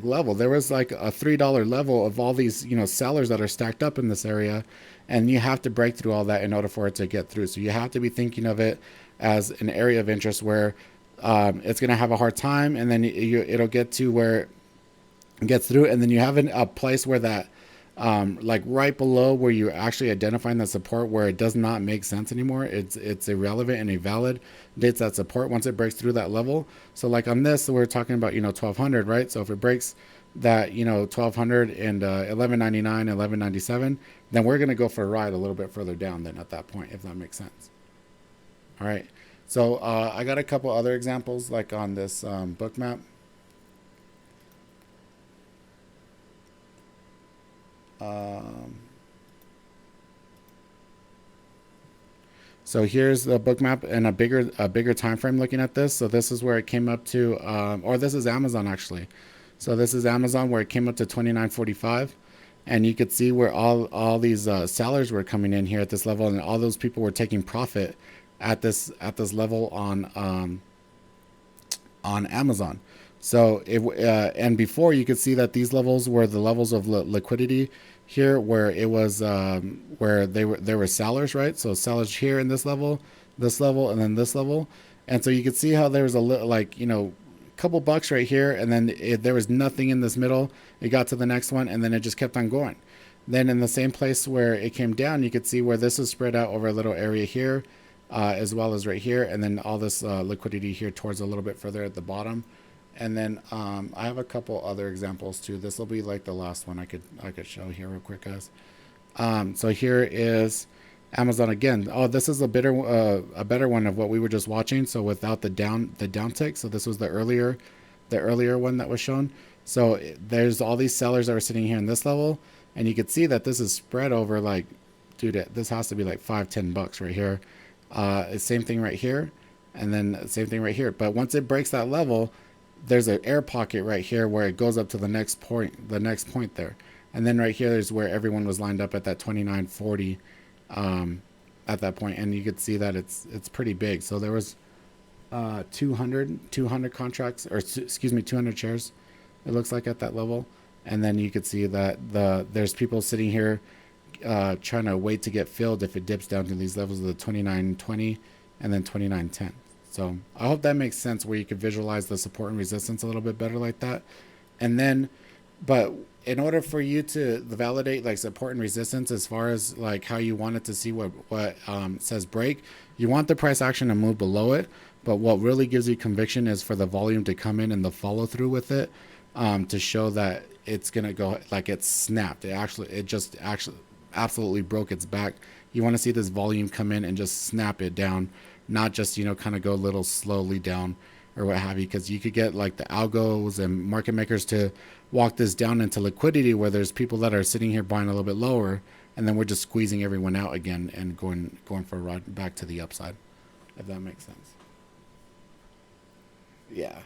level. There was like a $3 level of all these sellers that are stacked up in this area, and you have to break through all that in order for it to get through. So you have to be thinking of it as an area of interest where it's going to have a hard time, and then it'll get to where it gets through, and then you have a place where that like right below where you're actually identifying the support where it does not make sense anymore. It's irrelevant and invalid. Dates that support once it breaks through that level. So like on this, we're talking about 1200, right? So if it breaks that 1200 and 1199, 1197, then we're going to go for a ride a little bit further down then at that point, if that makes sense. All right. So I got a couple other examples like on this book map. So here's the book map and a bigger time frame looking at this. So this is where it came up to, or this is Amazon actually. So this is Amazon where it came up to 29.45, and you could see where all these sellers were coming in here at this level, and all those people were taking profit at this level on Amazon. So and before you could see that these levels were the levels of liquidity here, where it was where there were sellers, right? So sellers here in this level, and then this level, and so you could see how there was a couple bucks right here, and then there was nothing in this middle. It got to the next one, and then it just kept on going. Then in the same place where it came down, you could see where this is spread out over a little area here, as well as right here, and then all this liquidity here towards a little bit further at the bottom. And then I have a couple other examples too. This will be like the last one I could show here real quick, guys. So here is Amazon again. Oh, this is a better one of what we were just watching. So without the down tick. So this was the earlier one that was shown. So there's all these sellers that are sitting here in this level, and you could see that this is spread over like, dude, this has to be like $5-10 right here. Same thing right here, and then same thing right here. But once it breaks that level, there's an air pocket right here where it goes up to the next point there. And then right here is where everyone was lined up at that 29.40 at that point. And you could see that it's pretty big. So there was 200 contracts, or excuse me, 200 shares, it looks like, at that level. And then you could see that there's people sitting here trying to wait to get filled if it dips down to these levels of the 29.20 and then 29.10. So I hope that makes sense, where you could visualize the support and resistance a little bit better like that. And then, but in order for you to validate like support and resistance, as far as like how you want it to see what says break, you want the price action to move below it. But what really gives you conviction is for the volume to come in and the follow through with it, to show that it's gonna go, like it's snapped. It just absolutely broke its back. You want to see this volume come in and just snap it down, not just, you know, kind of go a little slowly down or what have you, because you could get like the algos and market makers to walk this down into liquidity, where there's people that are sitting here buying a little bit lower, and then we're just squeezing everyone out again and going for a ride back to the upside, if that makes sense. Yeah.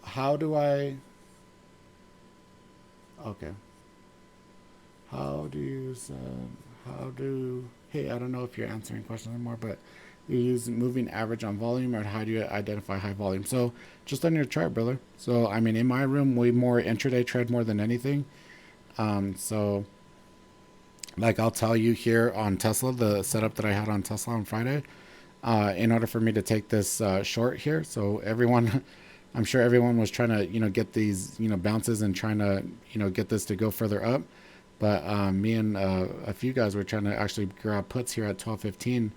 How do I? Okay. How do you how do hey, I don't know if you're answering questions anymore, but you use moving average on volume, or how do you identify high volume? So just on your chart, brother. So I mean, in my room, we more intraday trade more than anything. So like I'll tell you here on Tesla, the setup that I had on Tesla on Friday, in order for me to take this short here. So everyone, I'm sure everyone was trying to, you know, get these, you know, bounces and trying to, you know, get this to go further up. But me and a few guys were trying to actually grab puts here at 12.15,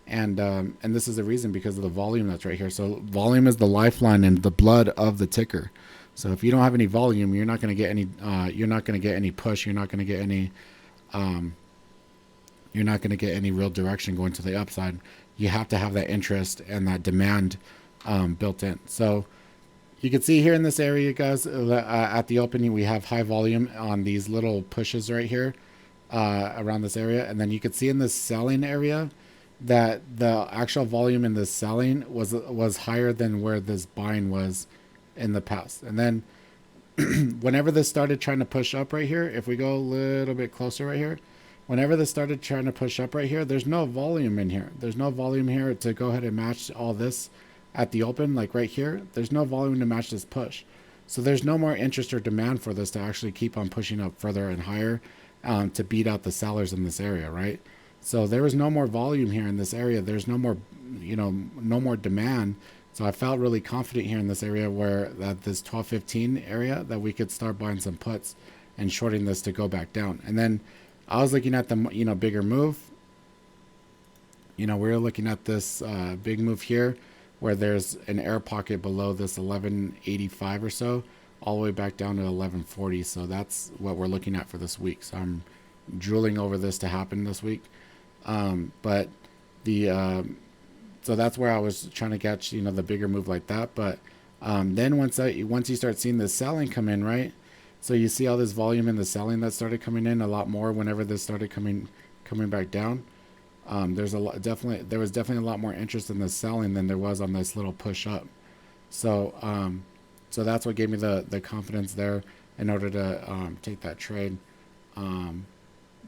and this is the reason, because of the volume that's right here. So volume is the lifeline and the blood of the ticker. So if you don't have any volume, you're not going to get any. You're not going to get any push. You're not going to get any. You're not going to get any real direction going to the upside. You have to have that interest and that demand built in. So you can see here in this area, guys, at the opening, we have high volume on these little pushes right here around this area. And then you could see in this selling area that the actual volume in this selling was higher than where this buying was in the past. And then whenever this started trying to push up right here, if we go a little bit closer right here, whenever this started trying to push up right here, there's no volume in here. There's no volume here to go ahead and match all this at the open, like right here. There's no volume to match this push. So there's no more interest or demand for this to actually keep on pushing up further and higher, to beat out the sellers in this area, right? So there was no more volume here in this area. There's no more, you know, no more demand. So I felt really confident here in this area, where at this 12.15 area, that we could start buying some puts and shorting this to go back down. And then I was looking at the, you know, bigger move. You know, we're looking at this big move here, where there's an air pocket below this 1185 or so, all the way back down to 1140. So that's what we're looking at for this week. So I'm drooling over this to happen this week. But the so that's where I was trying to catch, you know, the bigger move like that. But then once you start seeing the selling come in, right? So you see all this volume in the selling that started coming in a lot more whenever this started coming back down. There was definitely a lot more interest in the selling than there was on this little push up. So so that's what gave me the confidence there in order to take that trade,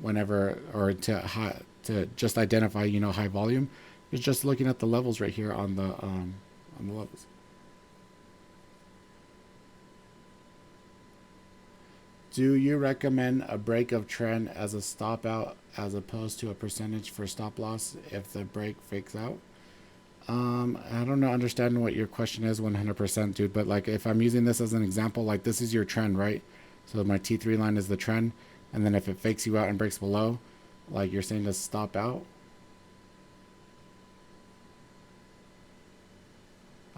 whenever, or to just identify, you know, high volume. It's just looking at the levels right here on the levels. Do you recommend a break of trend as a stop out, as opposed to a percentage for stop loss if the break fakes out? I don't know, understanding what your question is 100%, dude. But like, if I'm using this as an example, like this is your trend, right? So my T3 line is the trend, and then if it fakes you out and breaks below, like you're saying to stop out.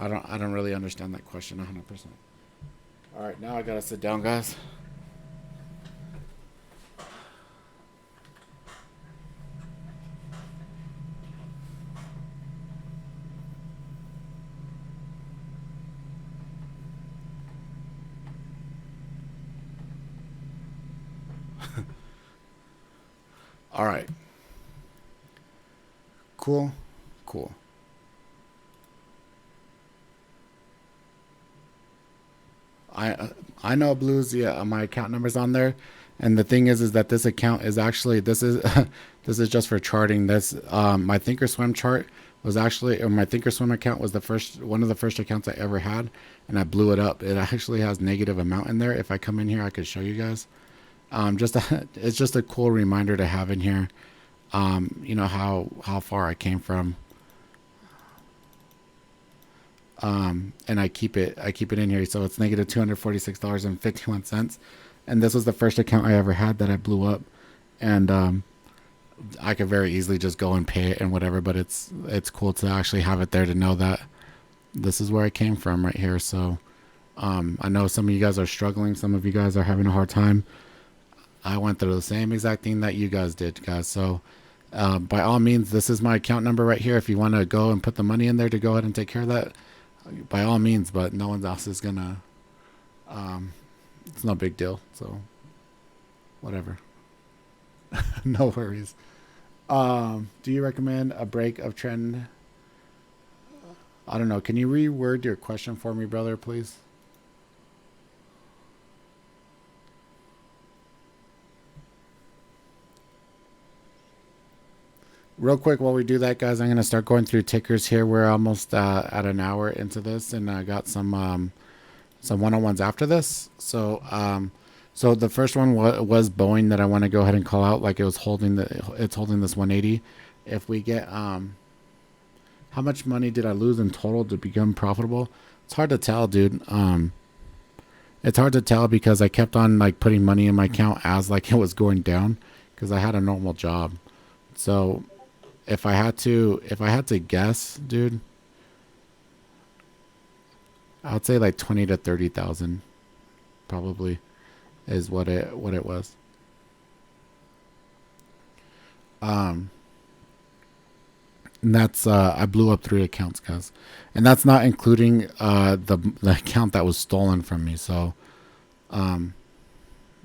I don't really understand that question 100%. All right, now I gotta sit down, guys. All right. Cool. Cool. I know Blues. Yeah, my account number's on there, and the thing is that this account is actually this is this is just for charting. This my Thinkorswim chart was actually, or my Thinkorswim account was the first one of the first accounts I ever had, and I blew it up. It actually has negative amount in there. If I come in here, I could show you guys. It's just a cool reminder to have in here. You know how far I came from. And I keep it in here, so it's negative $246.51, and this was the first account I ever had that I blew up, and I could very easily just go and pay it and whatever, but it's cool to actually have it there to know that this is where I came from right here. So I know some of you guys are struggling, some of you guys are having a hard time. I went through the same exact thing that you guys did, guys. So by all means, this is my account number right here. If you want to go and put the money in there to go ahead and take care of that, by all means, but no one else is gonna it's no big deal, so whatever. No worries. Do you recommend a break of trend? I don't know, can you reword your question for me, brother, please? Real quick, while we do that, guys, I'm going to start going through tickers here. We're almost at an hour into this, and I got some one-on-ones after this. So so the first one was Boeing that I want to go ahead and call out. Like it's holding this 180. If we get how much money did I lose in total to become profitable? It's hard to tell, dude. It's hard to tell because I kept on like putting money in my account as like it was going down because I had a normal job. So if I had to guess, dude, I would say like 20 to 30,000 probably is what it was. And that's I blew up 3 accounts, guys. And that's not including the account that was stolen from me. So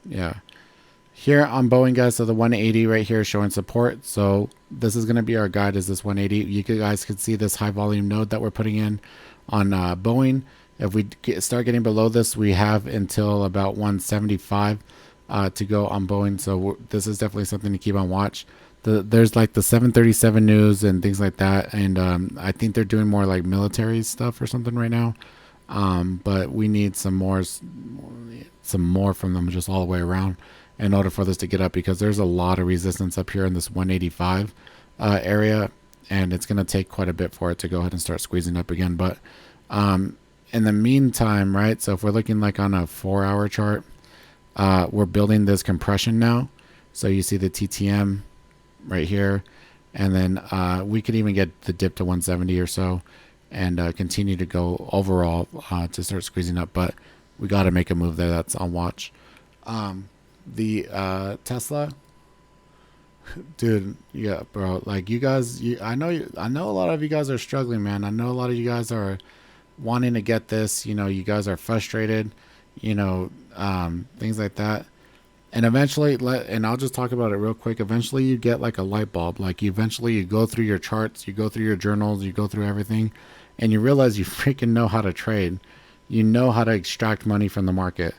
yeah. Here on Boeing, guys, so the 180 right here is showing support. So this is going to be our guide, is this 180. You guys can see this high volume node that we're putting in on Boeing. If we start getting below this, we have until about 175 to go on Boeing. So this is definitely something to keep on watch. There's like the 737 news and things like that. And I think they're doing more like military stuff or something right now. But we need some more from them just all the way around in order for this to get up, because there's a lot of resistance up here in this 185 area, and it's going to take quite a bit for it to go ahead and start squeezing up again. But in the meantime, right, so if we're looking like on a 4-hour chart, we're building this compression now. So you see the TTM right here, and then we could even get the dip to 170 or so and continue to go overall to start squeezing up, but we got to make a move there. That's on watch. The Tesla, dude, yeah, bro, like you guys, I know a lot of you guys are struggling, man. I know a lot of you guys are wanting to get this, you know, you guys are frustrated, you know, things like that. And eventually, and I'll just talk about it real quick. Eventually you get like a light bulb. Like you go through your charts, you go through your journals, you go through everything, and you realize you freaking know how to trade. You know how to extract money from the market.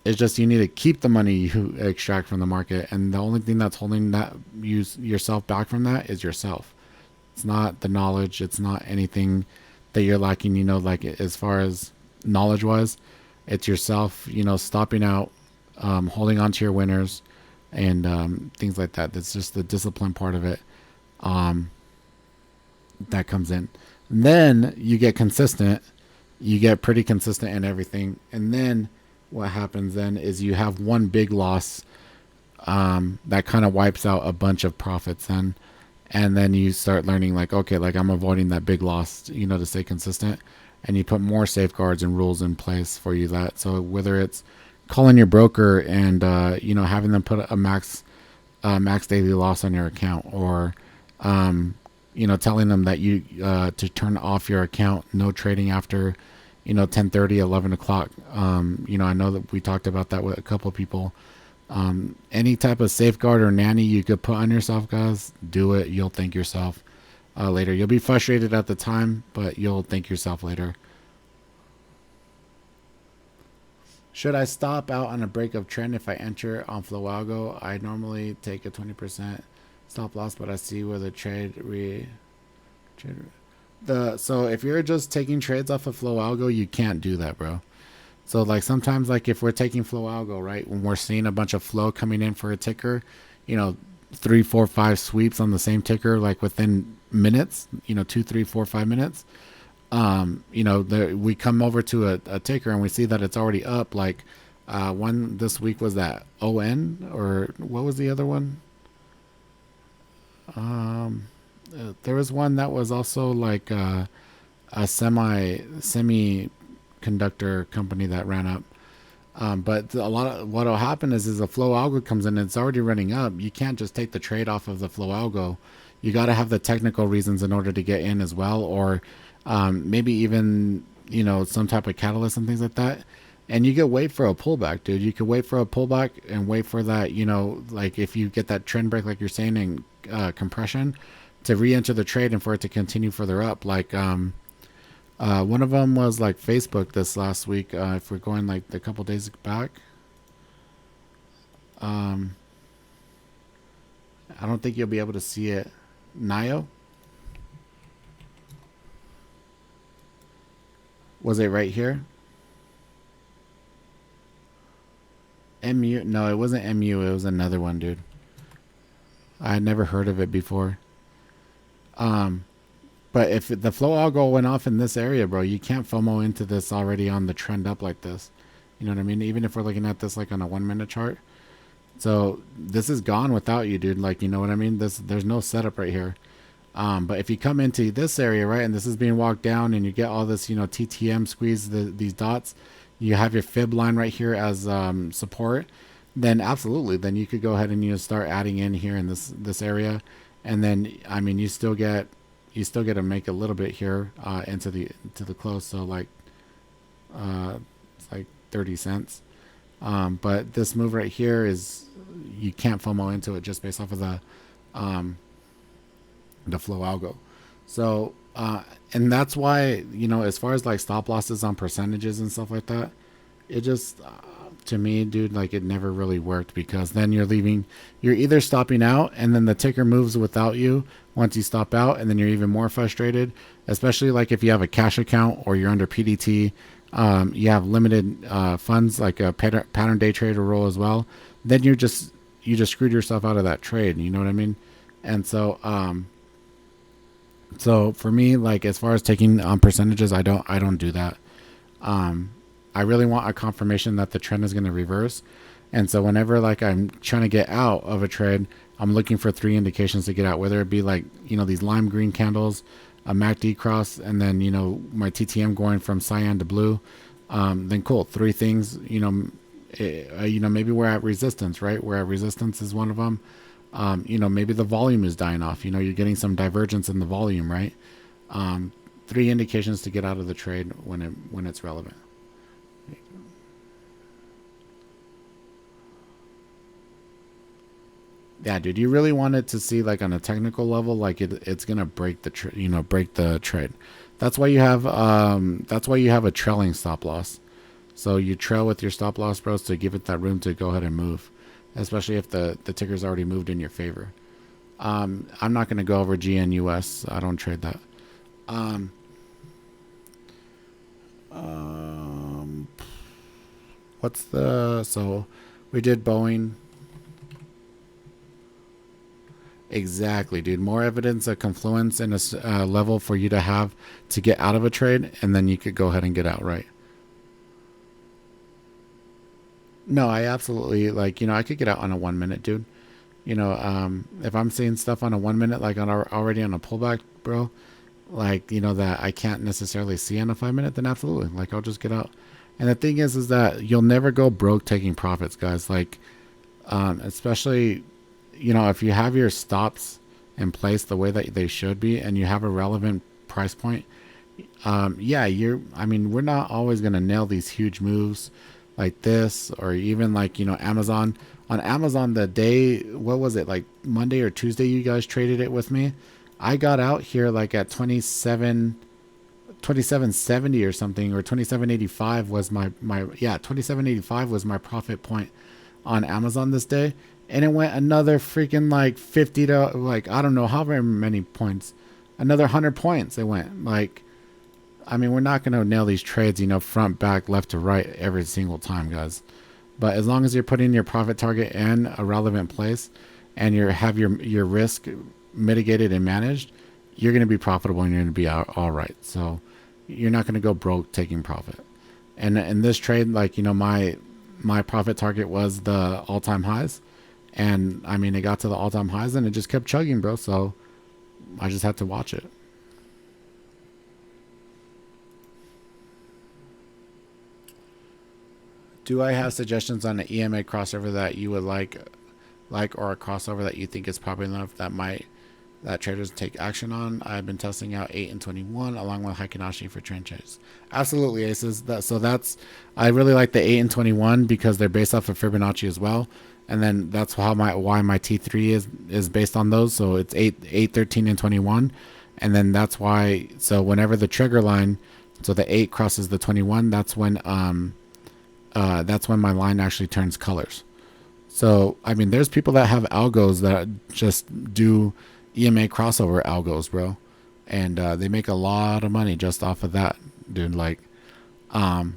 It's just you need to keep the money you extract from the market, and the only thing that's holding yourself back from that is yourself. It's not the knowledge. It's not anything that you're lacking, you know, like as far as knowledge wise, it's yourself, you know, stopping out, holding on to your winners, and things like that. That's just the discipline part of it that comes in. And then you get consistent. You get pretty consistent in everything, and then what happens then is you have one big loss that kind of wipes out a bunch of profits then, and then you start learning like, okay, like I'm avoiding that big loss, you know, to stay consistent, and you put more safeguards and rules in place for you. That so whether it's calling your broker and you know, having them put a max daily loss on your account, or you know, telling them that you to turn off your account, no trading after, you know, 10:30, 11 o'clock. You know, I know that we talked about that with a couple of people, Any type of safeguard or nanny you could put on yourself, guys, do it. You'll thank yourself later. You'll be frustrated at the time, but you'll thank yourself later. Should I stop out on a break of trend if I enter on flow algo? I normally take a 20% stop loss, but I see where the so if you're just taking trades off of flow algo, you can't do that, bro. So like sometimes, like if we're taking flow algo, right, when we're seeing a bunch of flow coming in for a ticker, you know, 3, 4, 5 sweeps on the same ticker, like within minutes, you know, 2, 3, 4, 5 minutes. You know, we come over to a ticker and we see that it's already up. Like one this week was that ON, or what was the other one? There was one that was also like a semiconductor company that ran up. But a lot of what'll happen is a flow algo comes in and it's already running up. You can't just take the trade off of the flow algo. You got to have the technical reasons in order to get in as well, or maybe even, you know, some type of catalyst and things like that. And you could wait for a pullback, dude. You could wait for a pullback and wait for that, you know, like if you get that trend break, like you're saying, in compression, to re-enter the trade and for it to continue further up. Like one of them was like Facebook this last week. If we're going like a couple days back, I don't think you'll be able to see it. Nio, was it right here? MU? No, it wasn't MU. It was another one, dude. I had never heard of it before. But if the flow algo went off in this area, bro, you can't FOMO into this already on the trend up like this. You know what I mean? Even if we're looking at this like on a 1 minute chart. So this is gone without you, dude. Like, you know what I mean? There's no setup right here. But if you come into this area, right, and this is being walked down and you get all this, you know, TTM squeeze, these dots, you have your fib line right here as support, then absolutely, then you could go ahead and, you know, start adding in here in this area. And then, I mean, you still get to make a little bit here into the close. So like it's like 30 cents. But this move right here is, you can't FOMO into it just based off of the flow algo. So and that's why, you know, as far as like stop losses on percentages and stuff like that, it just to me, dude, like it never really worked, because then you're either stopping out and then the ticker moves without you once you stop out, and then you're even more frustrated, especially like if you have a cash account or you're under PDT, you have limited funds like a pattern day trader rule as well, then you just screwed yourself out of that trade. You know what I mean? And so so for me, like as far as taking percentages, I don't do that. I really want a confirmation that the trend is going to reverse. And so whenever like I'm trying to get out of a trade, I'm looking for 3 indications to get out, whether it be like, you know, these lime green candles, a MACD cross, and then, you know, my TTM going from cyan to blue. Then cool, 3 things, you know, maybe we're at resistance, right? We're at resistance is one of them. You know, maybe the volume is dying off, you know, you're getting some divergence in the volume, right? 3 indications to get out of the trade when it's relevant. Yeah, dude, you really want it to see like on a technical level, like it's gonna break break the trade. That's why you have a trailing stop loss. So you trail with your stop loss, bros, to give it that room to go ahead and move, especially if the ticker's already moved in your favor. I'm not gonna go over GNUS. I don't trade that. So we did Boeing. Exactly, dude. More evidence of confluence and a level for you to have to get out of a trade, and then you could go ahead and get out, right? No, I absolutely, like, you know, I could get out on a 1 minute, dude. You know, if I'm seeing stuff on a 1 minute, like already on a pullback, bro, like, you know, that I can't necessarily see on a 5 minute, then absolutely, like, I'll just get out. And the thing is that you'll never go broke taking profits, guys. Like, especially, you know, if you have your stops in place the way that they should be, and you have a relevant price point, yeah, I mean, we're not always going to nail these huge moves, like this, or even like, you know, Amazon. On Amazon, the day, what was it, like Monday or Tuesday, you guys traded it with me. I got out here like at 2770 or something, or 2785 was my yeah, 2785 was my profit point on Amazon this day. And it went another freaking like 50 to like, I don't know how very many points, another 100 points it went. Like, I mean, we're not going to nail these trades, you know, front, back, left to right every single time, guys. But as long as you're putting your profit target in a relevant place, and you have your risk mitigated and managed, you're going to be profitable and you're going to be all right. So you're not going to go broke taking profit. And in this trade, like, you know, my profit target was the all-time highs. And I mean, it got to the all-time highs and it just kept chugging, bro. So I just had to watch it. Do I have suggestions on an EMA crossover that you would like, or a crossover that you think is popular enough that traders take action on? I've been testing out 8 and 21 along with Hikinashi for trend trades. Absolutely, aces. I really like the 8 and 21 because they're based off of Fibonacci as well, and then that's why my T3 is based on those. So it's 8, 13, and 21, and then that's why. So whenever the trigger line, so the 8 crosses the 21, that's when my line actually turns colors. So, I mean, there's people that have algos that just do EMA crossover algos, bro. And they make a lot of money just off of that, dude. Like, so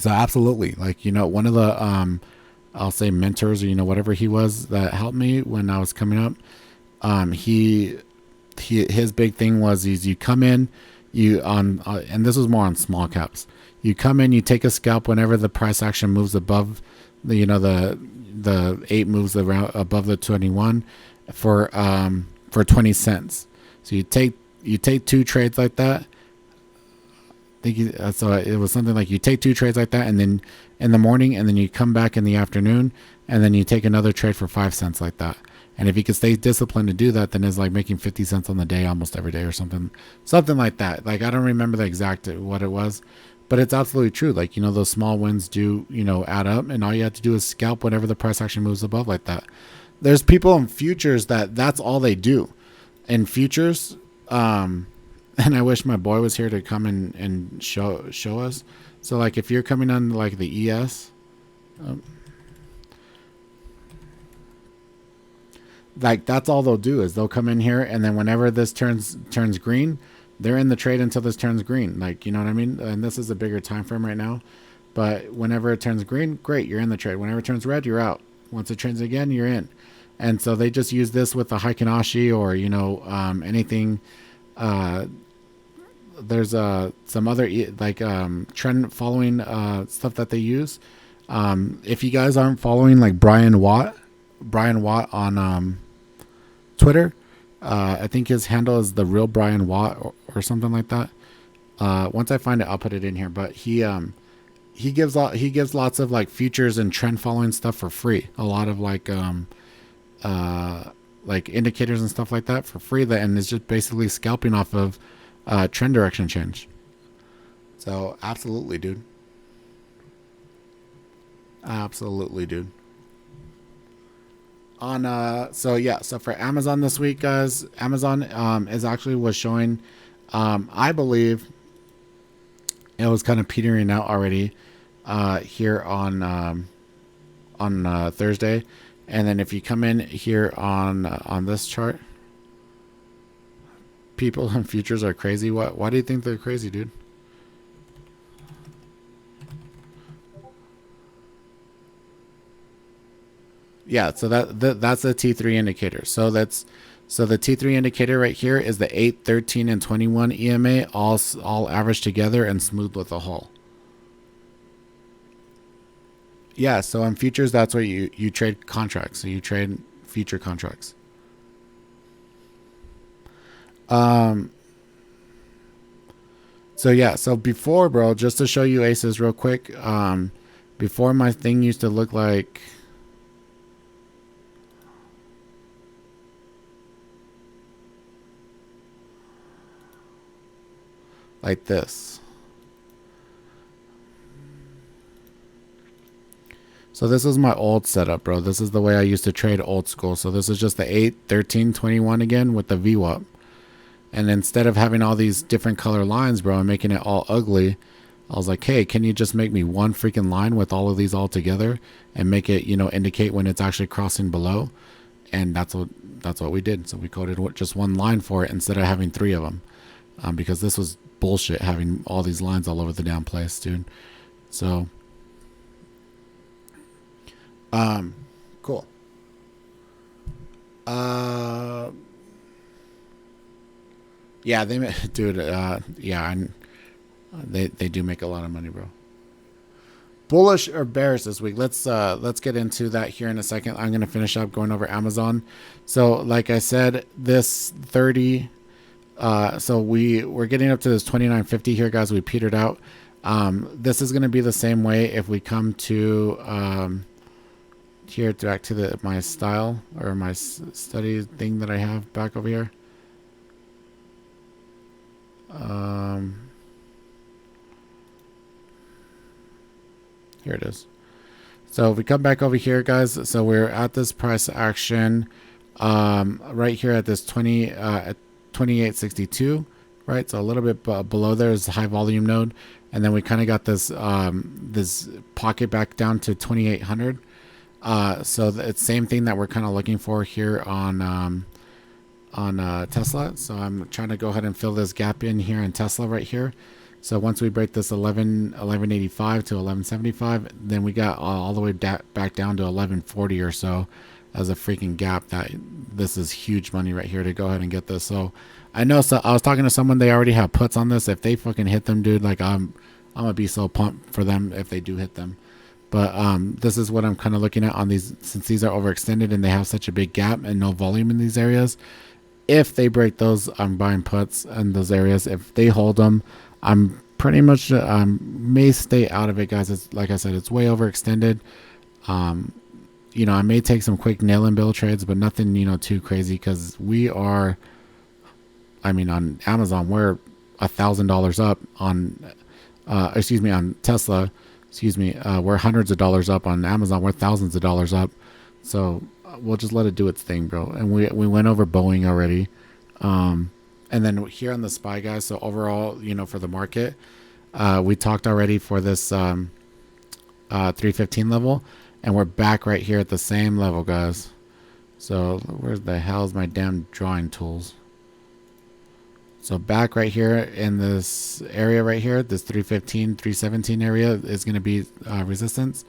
absolutely. Like, you know, one of the, I'll say mentors, or, you know, whatever he was that helped me when I was coming up, his big thing was you come in, and this was more on small caps. You come in, you take a scalp whenever the price action moves above the, you know, the 8 moves around above the 21 for 20 cents. So you take 2 trades like that. So it was something like you take 2 trades like that, and then in the morning, and then you come back in the afternoon, and then you take another trade for 5 cents like that. And if you can stay disciplined to do that, then it's like making 50 cents on the day almost every day or something like that. Like, I don't remember the exact what it was, but it's absolutely true. Like, you know, those small wins do, you know, add up, and all you have to do is scalp whenever the price action moves above like that. There's people in futures that's all they do. In futures, and I wish my boy was here to come and show us. So, like, if you're coming on like the ES, like, that's all they'll do is they'll come in here, and then whenever this turns green, they're in the trade until this turns green. Like, you know what I mean? And this is a bigger time frame right now, but whenever it turns green, great, you're in the trade. Whenever it turns red, you're out. Once it turns again, you're in. And so they just use this with the Hikinashi, or, you know, anything. There's some other like trend following stuff that they use. If you guys aren't following like Brian Watt on Twitter, I think his handle is the real Brian Watt, or something like that. Once I find it, I'll put it in here. But he gives lots of like futures and trend following stuff for free. A lot of like indicators and stuff like that for free. And it's just basically scalping off of trend direction change. So absolutely, dude. Absolutely, dude. So for Amazon this week, guys, Amazon was showing, I believe it was kind of petering out already here on Thursday. And then if you come in here on this chart, people in futures are crazy. Why do you think they're crazy, dude? Yeah, so that's the T3 indicator. So the T3 indicator right here is the 8, 13, and 21 EMA all averaged together and smooth with a hull. Yeah, so on futures, that's where you trade contracts. So you trade future contracts. So yeah, so before, bro, just to show you aces real quick, before my thing used to look like this. So this is my old setup, bro. This is the way I used to trade old school. So this is just the 8, 13, 21 again with the VWAP. And instead of having all these different color lines, bro, and making it all ugly, I was like, hey, can you just make me one freaking line with all of these all together and make it, indicate when it's actually crossing below? And that's what we did. So we coded just one line for it instead of having 3 of them, because this was bullshit having all these lines all over the damn place, dude. So, cool. Yeah, dude. Yeah, they do make a lot of money, bro. Bullish or bearish this week? Let's get into that here in a second. I'm gonna finish up going over Amazon. So, like I said, this 30. So we're getting up to this 29.50 here, guys. We petered out. This is gonna be the same way if we come to here back to my style or my study thing that I have back over here. Here it is. So if we come back over here, guys, so we're at this price action right here at this 28.62, right? So a little bit below there is the high volume node, and then we kind of got this this pocket back down to 2800. So it's same thing that we're kind of looking for here on Tesla. So I'm trying to go ahead and fill this gap in here in Tesla right here. So once we break this 1185 to 1175, then we got all the way back down to 1140 or so as a freaking gap. This is huge money right here to go ahead and get this. So I know, so I was talking to someone, they already have puts on this. If they fucking hit them, dude, like I'm gonna be so pumped for them if they do hit them. But this is what I'm kind of looking at on these, since these are overextended and they have such a big gap and no volume in these areas. If they break those, I'm buying puts in those areas. If they hold them, I'm pretty much may stay out of it, guys. It's like I said, it's way overextended. I may take some quick nail and bill trades, but nothing too crazy, because we are, on Amazon we're $1,000 up on on Tesla, we're hundreds of dollars up. On Amazon we're thousands of dollars up. So we'll just let it do its thing, bro. And we went over Boeing already. And then here on the SPY, guys, so overall, for the market, we talked already for this 315 level, and we're back right here at the same level, guys. So where the hell is my damn drawing tools? So back right here in this area right here, this 315, 317 area is going to be resistance.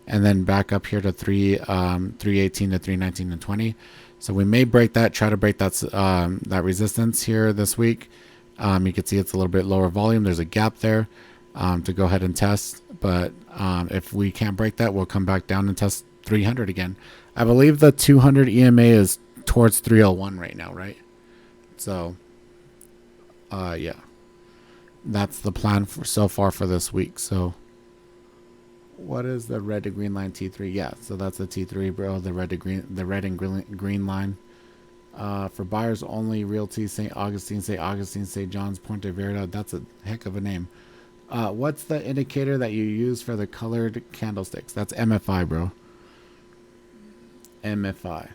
And then back up here to 318 to 319 and 20. So we may break that, try to break that resistance here this week. You can see it's a little bit lower volume. There's a gap there to go ahead and test. But if we can't break that, we'll come back down and test 300 again. I believe the 200 EMA is towards 301 right now, right? So, yeah. That's the plan so far for this week. So, what is the red to green line? T3? Yeah, so that's the T3, bro. The red and green line. For buyers only, Realty, St. Augustine, St. John's, Puente Verda. That's a heck of a name. What's the indicator that you use for the colored candlesticks? That's MFI, bro. MFI.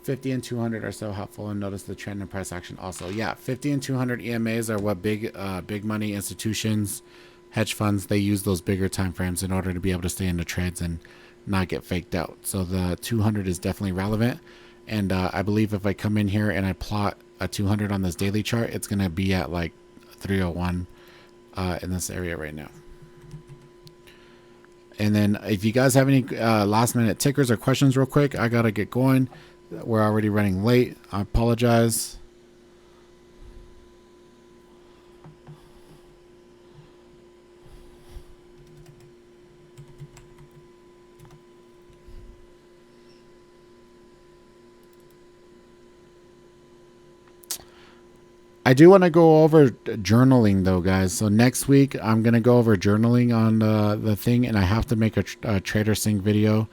50 and 200 are so helpful, and notice the trend in price action also. Yeah, 50 and 200 EMAs are what big money institutions, hedge funds, they use those bigger time frames in order to be able to stay in the trades and not get faked out. So the 200 is definitely relevant. And I believe if I come in here and I plot a 200 on this daily chart, it's going to be at like 301 in this area right now. And then if you guys have any last minute tickers or questions real quick, I got to get going. We're already running late. I apologize. I do want to go over journaling though, guys. So next week I'm going to go over journaling on the thing, and I have to make a Trader Sync video.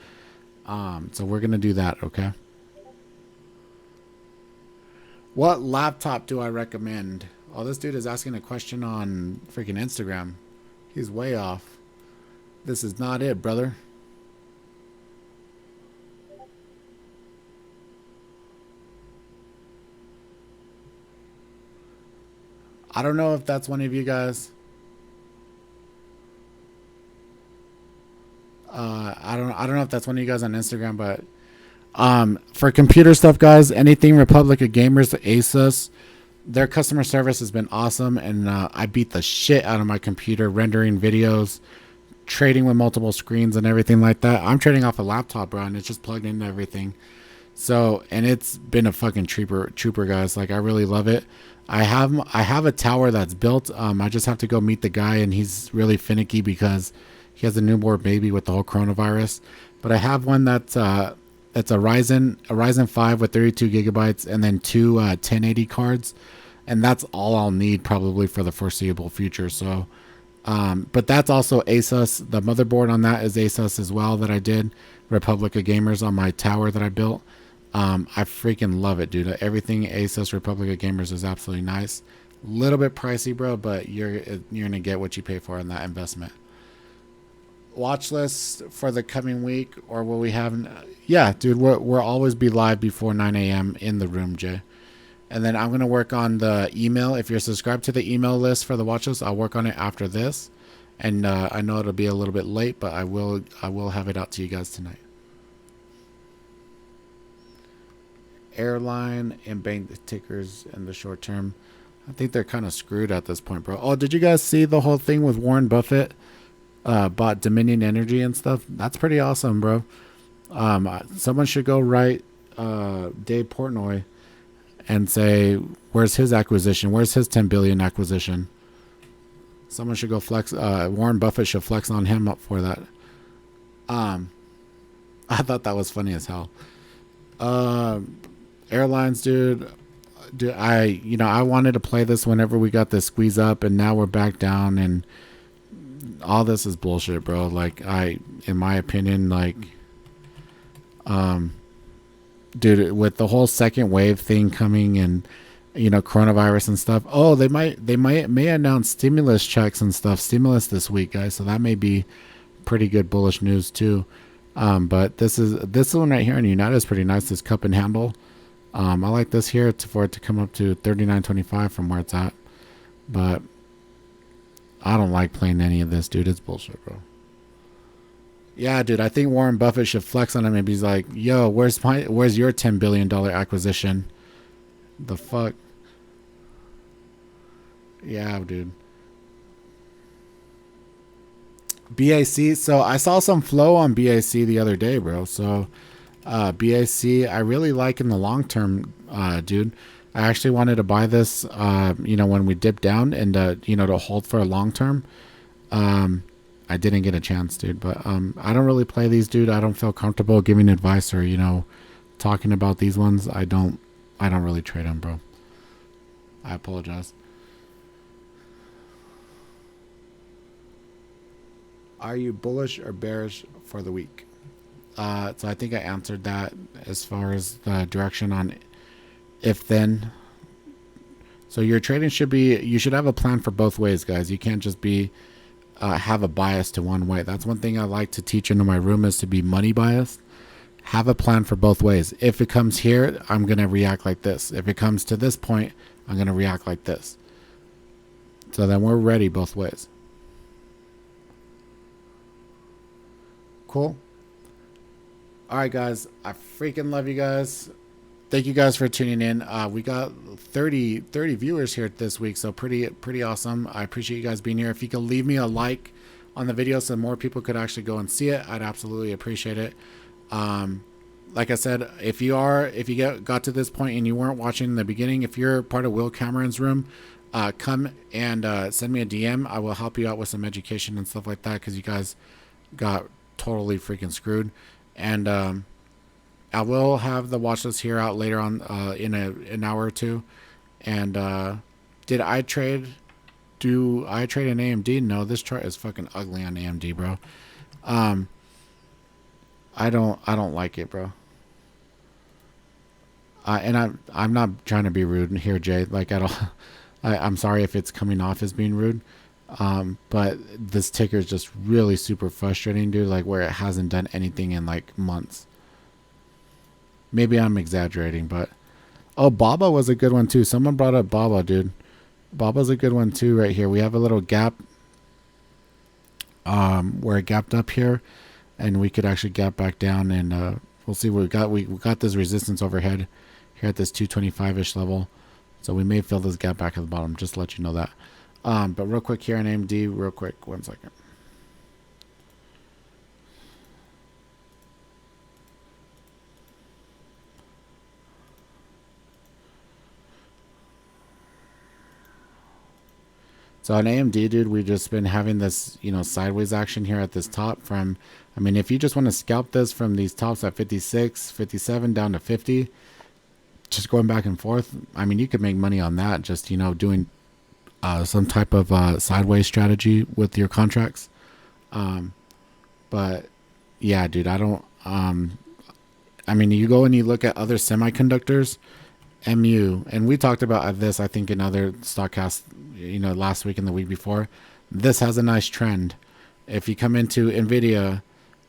So we're going to do that, okay? What laptop do I recommend? Oh, this dude is asking a question on freaking Instagram. He's way off. This is not it, brother. I don't know if that's one of you guys. I don't know if that's one of you guys on Instagram, but for computer stuff, guys, anything Republic of Gamers, Asus, their customer service has been awesome, and I beat the shit out of my computer rendering videos, trading with multiple screens and everything like that. I'm trading off a laptop, bro, and it's just plugged into everything. So, and it's been a fucking trooper, guys. Like, I really love it. I have a tower that's built. I just have to go meet the guy, and he's really finicky because he has a newborn baby with the whole coronavirus. But I have one that's it's a Ryzen 5 with 32 gigabytes and then two 1080 cards, and that's all I'll need probably for the foreseeable future. So, but that's also Asus. The motherboard on that is Asus as well that I did. Republic of Gamers on my tower that I built. I freaking love it, dude. Everything Asus Republic of Gamers is absolutely nice. Little bit pricey, bro, but you're gonna get what you pay for in that investment. Watch list for the coming week, or will we have? Yeah, dude, we'll always be live before 9 a.m. in the room, Jay. And then I'm gonna work on the email. If you're subscribed to the email list for the watch list, I'll work on it after this. And I know it'll be a little bit late, but I will have it out to you guys tonight. Airline and bank tickers in the short term. I think they're kind of screwed at this point, bro. Oh, did you guys see the whole thing with Warren Buffett? Bought Dominion Energy and stuff. That's pretty awesome, bro. Someone should go write Dave Portnoy and say, where's his acquisition? Where's his 10 billion acquisition? Someone should go flex. Warren Buffett should flex on him up for that. I thought that was funny as hell. Airlines, dude. I wanted to play this whenever we got this squeeze up, and now we're back down, and all this is bullshit, bro. Like, in my opinion, like, dude, with the whole second wave thing coming and, coronavirus and stuff. Oh, they may announce stimulus checks and stuff, stimulus this week, guys. So that may be pretty good bullish news too. But this one right here in United is pretty nice. This cup and handle. I like this here for it to come up to 39.25 from where it's at. But I don't like playing any of this, dude. It's bullshit, bro. Yeah, dude. I think Warren Buffett should flex on him. Maybe he's like, "Yo, where's your $10 billion acquisition?" The fuck. Yeah, dude. BAC. So I saw some flow on BAC the other day, bro. So BAC, I really like in the long term, dude. I actually wanted to buy this, when we dipped down and, to hold for a long term. I didn't get a chance, dude. But I don't really play these, dude. I don't feel comfortable giving advice or, talking about these ones. I don't really trade them, bro. I apologize. Are you bullish or bearish for the week? So I think I answered that as far as the direction on if then. So your trading you should have a plan for both ways, guys. You can't just have a bias to one way. That's one thing I like to teach into my room is to be money biased. Have a plan for both ways. If it comes here, I'm going to react like this. If it comes to this point, I'm going to react like this. So then we're ready both ways. Cool. All right, guys. I freaking love you guys. Thank you guys for tuning in. We got 30 viewers here this week, so pretty awesome. I appreciate you guys being here. If you could leave me a like on the video so more people could actually go and see it, I'd absolutely appreciate it. Like I said, if you got to this point and you weren't watching in the beginning, if you're part of Will Cameron's room, come and send me a DM. I will help you out with some education and stuff like that because you guys got totally freaking screwed. And I will have the watch list here out later on in an hour or two. And do I trade an AMD? No, this chart is fucking ugly on AMD, bro. I don't like it, bro. And I'm not trying to be rude here, Jay. Like at all. I'm sorry if it's coming off as being rude. But this ticker is just really super frustrating, dude. Like where it hasn't done anything in like months. Maybe I'm exaggerating, but oh, Baba was a good one too. Someone brought up Baba, dude. Baba's a good one too. Right here, we have a little gap, where it gapped up here, and we could actually gap back down, and we'll see what we got. We got this resistance overhead here at this 225-ish level, so we may fill this gap back at the bottom. Just to let you know that. But real quick here on AMD, real quick, 1 second. So on AMD, dude, we've just been having this, sideways action here at this top from, I mean, if you just want to scalp this from these tops at 56, 57 down to 50, just going back and forth, I mean, you could make money on that just, doing some type of sideways strategy with your contracts. But yeah, dude, I don't, I mean, you go and you look at other semiconductors, MU, and we talked about this, I think, in other STOCKcast, last week and the week before. This has a nice trend. If you come into Nvidia,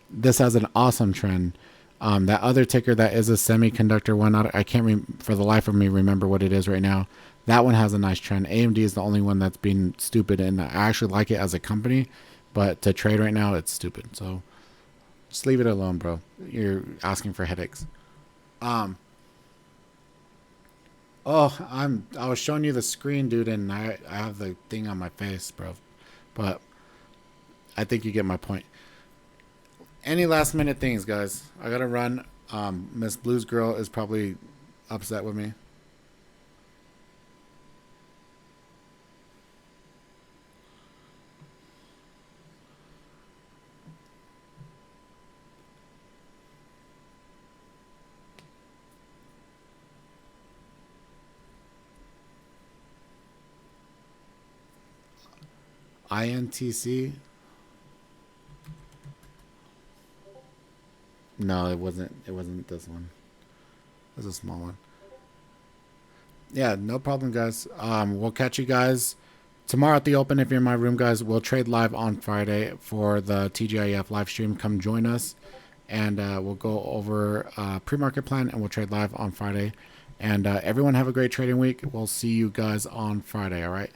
this has an awesome trend. That other ticker that is a semiconductor one, I can't for the life of me remember what it is right now. That one has a nice trend. AMD is the only one that's been stupid, and I actually like it as a company, but to trade right now, it's stupid. So just leave it alone, bro. You're asking for headaches. Um, Oh, I was showing you the screen, dude, and I have the thing on my face, bro. But I think you get my point. Any last minute things, guys? I gotta run. Miss Blues Girl is probably upset with me. INTC? No, it wasn't. It wasn't this one. It was a small one. Yeah, no problem, guys. We'll catch you guys tomorrow at the open. If you're in my room, guys, we'll trade live on Friday for the TGIF live stream. Come join us, and we'll go over pre-market plan, and we'll trade live on Friday. And everyone have a great trading week. We'll see you guys on Friday. All right.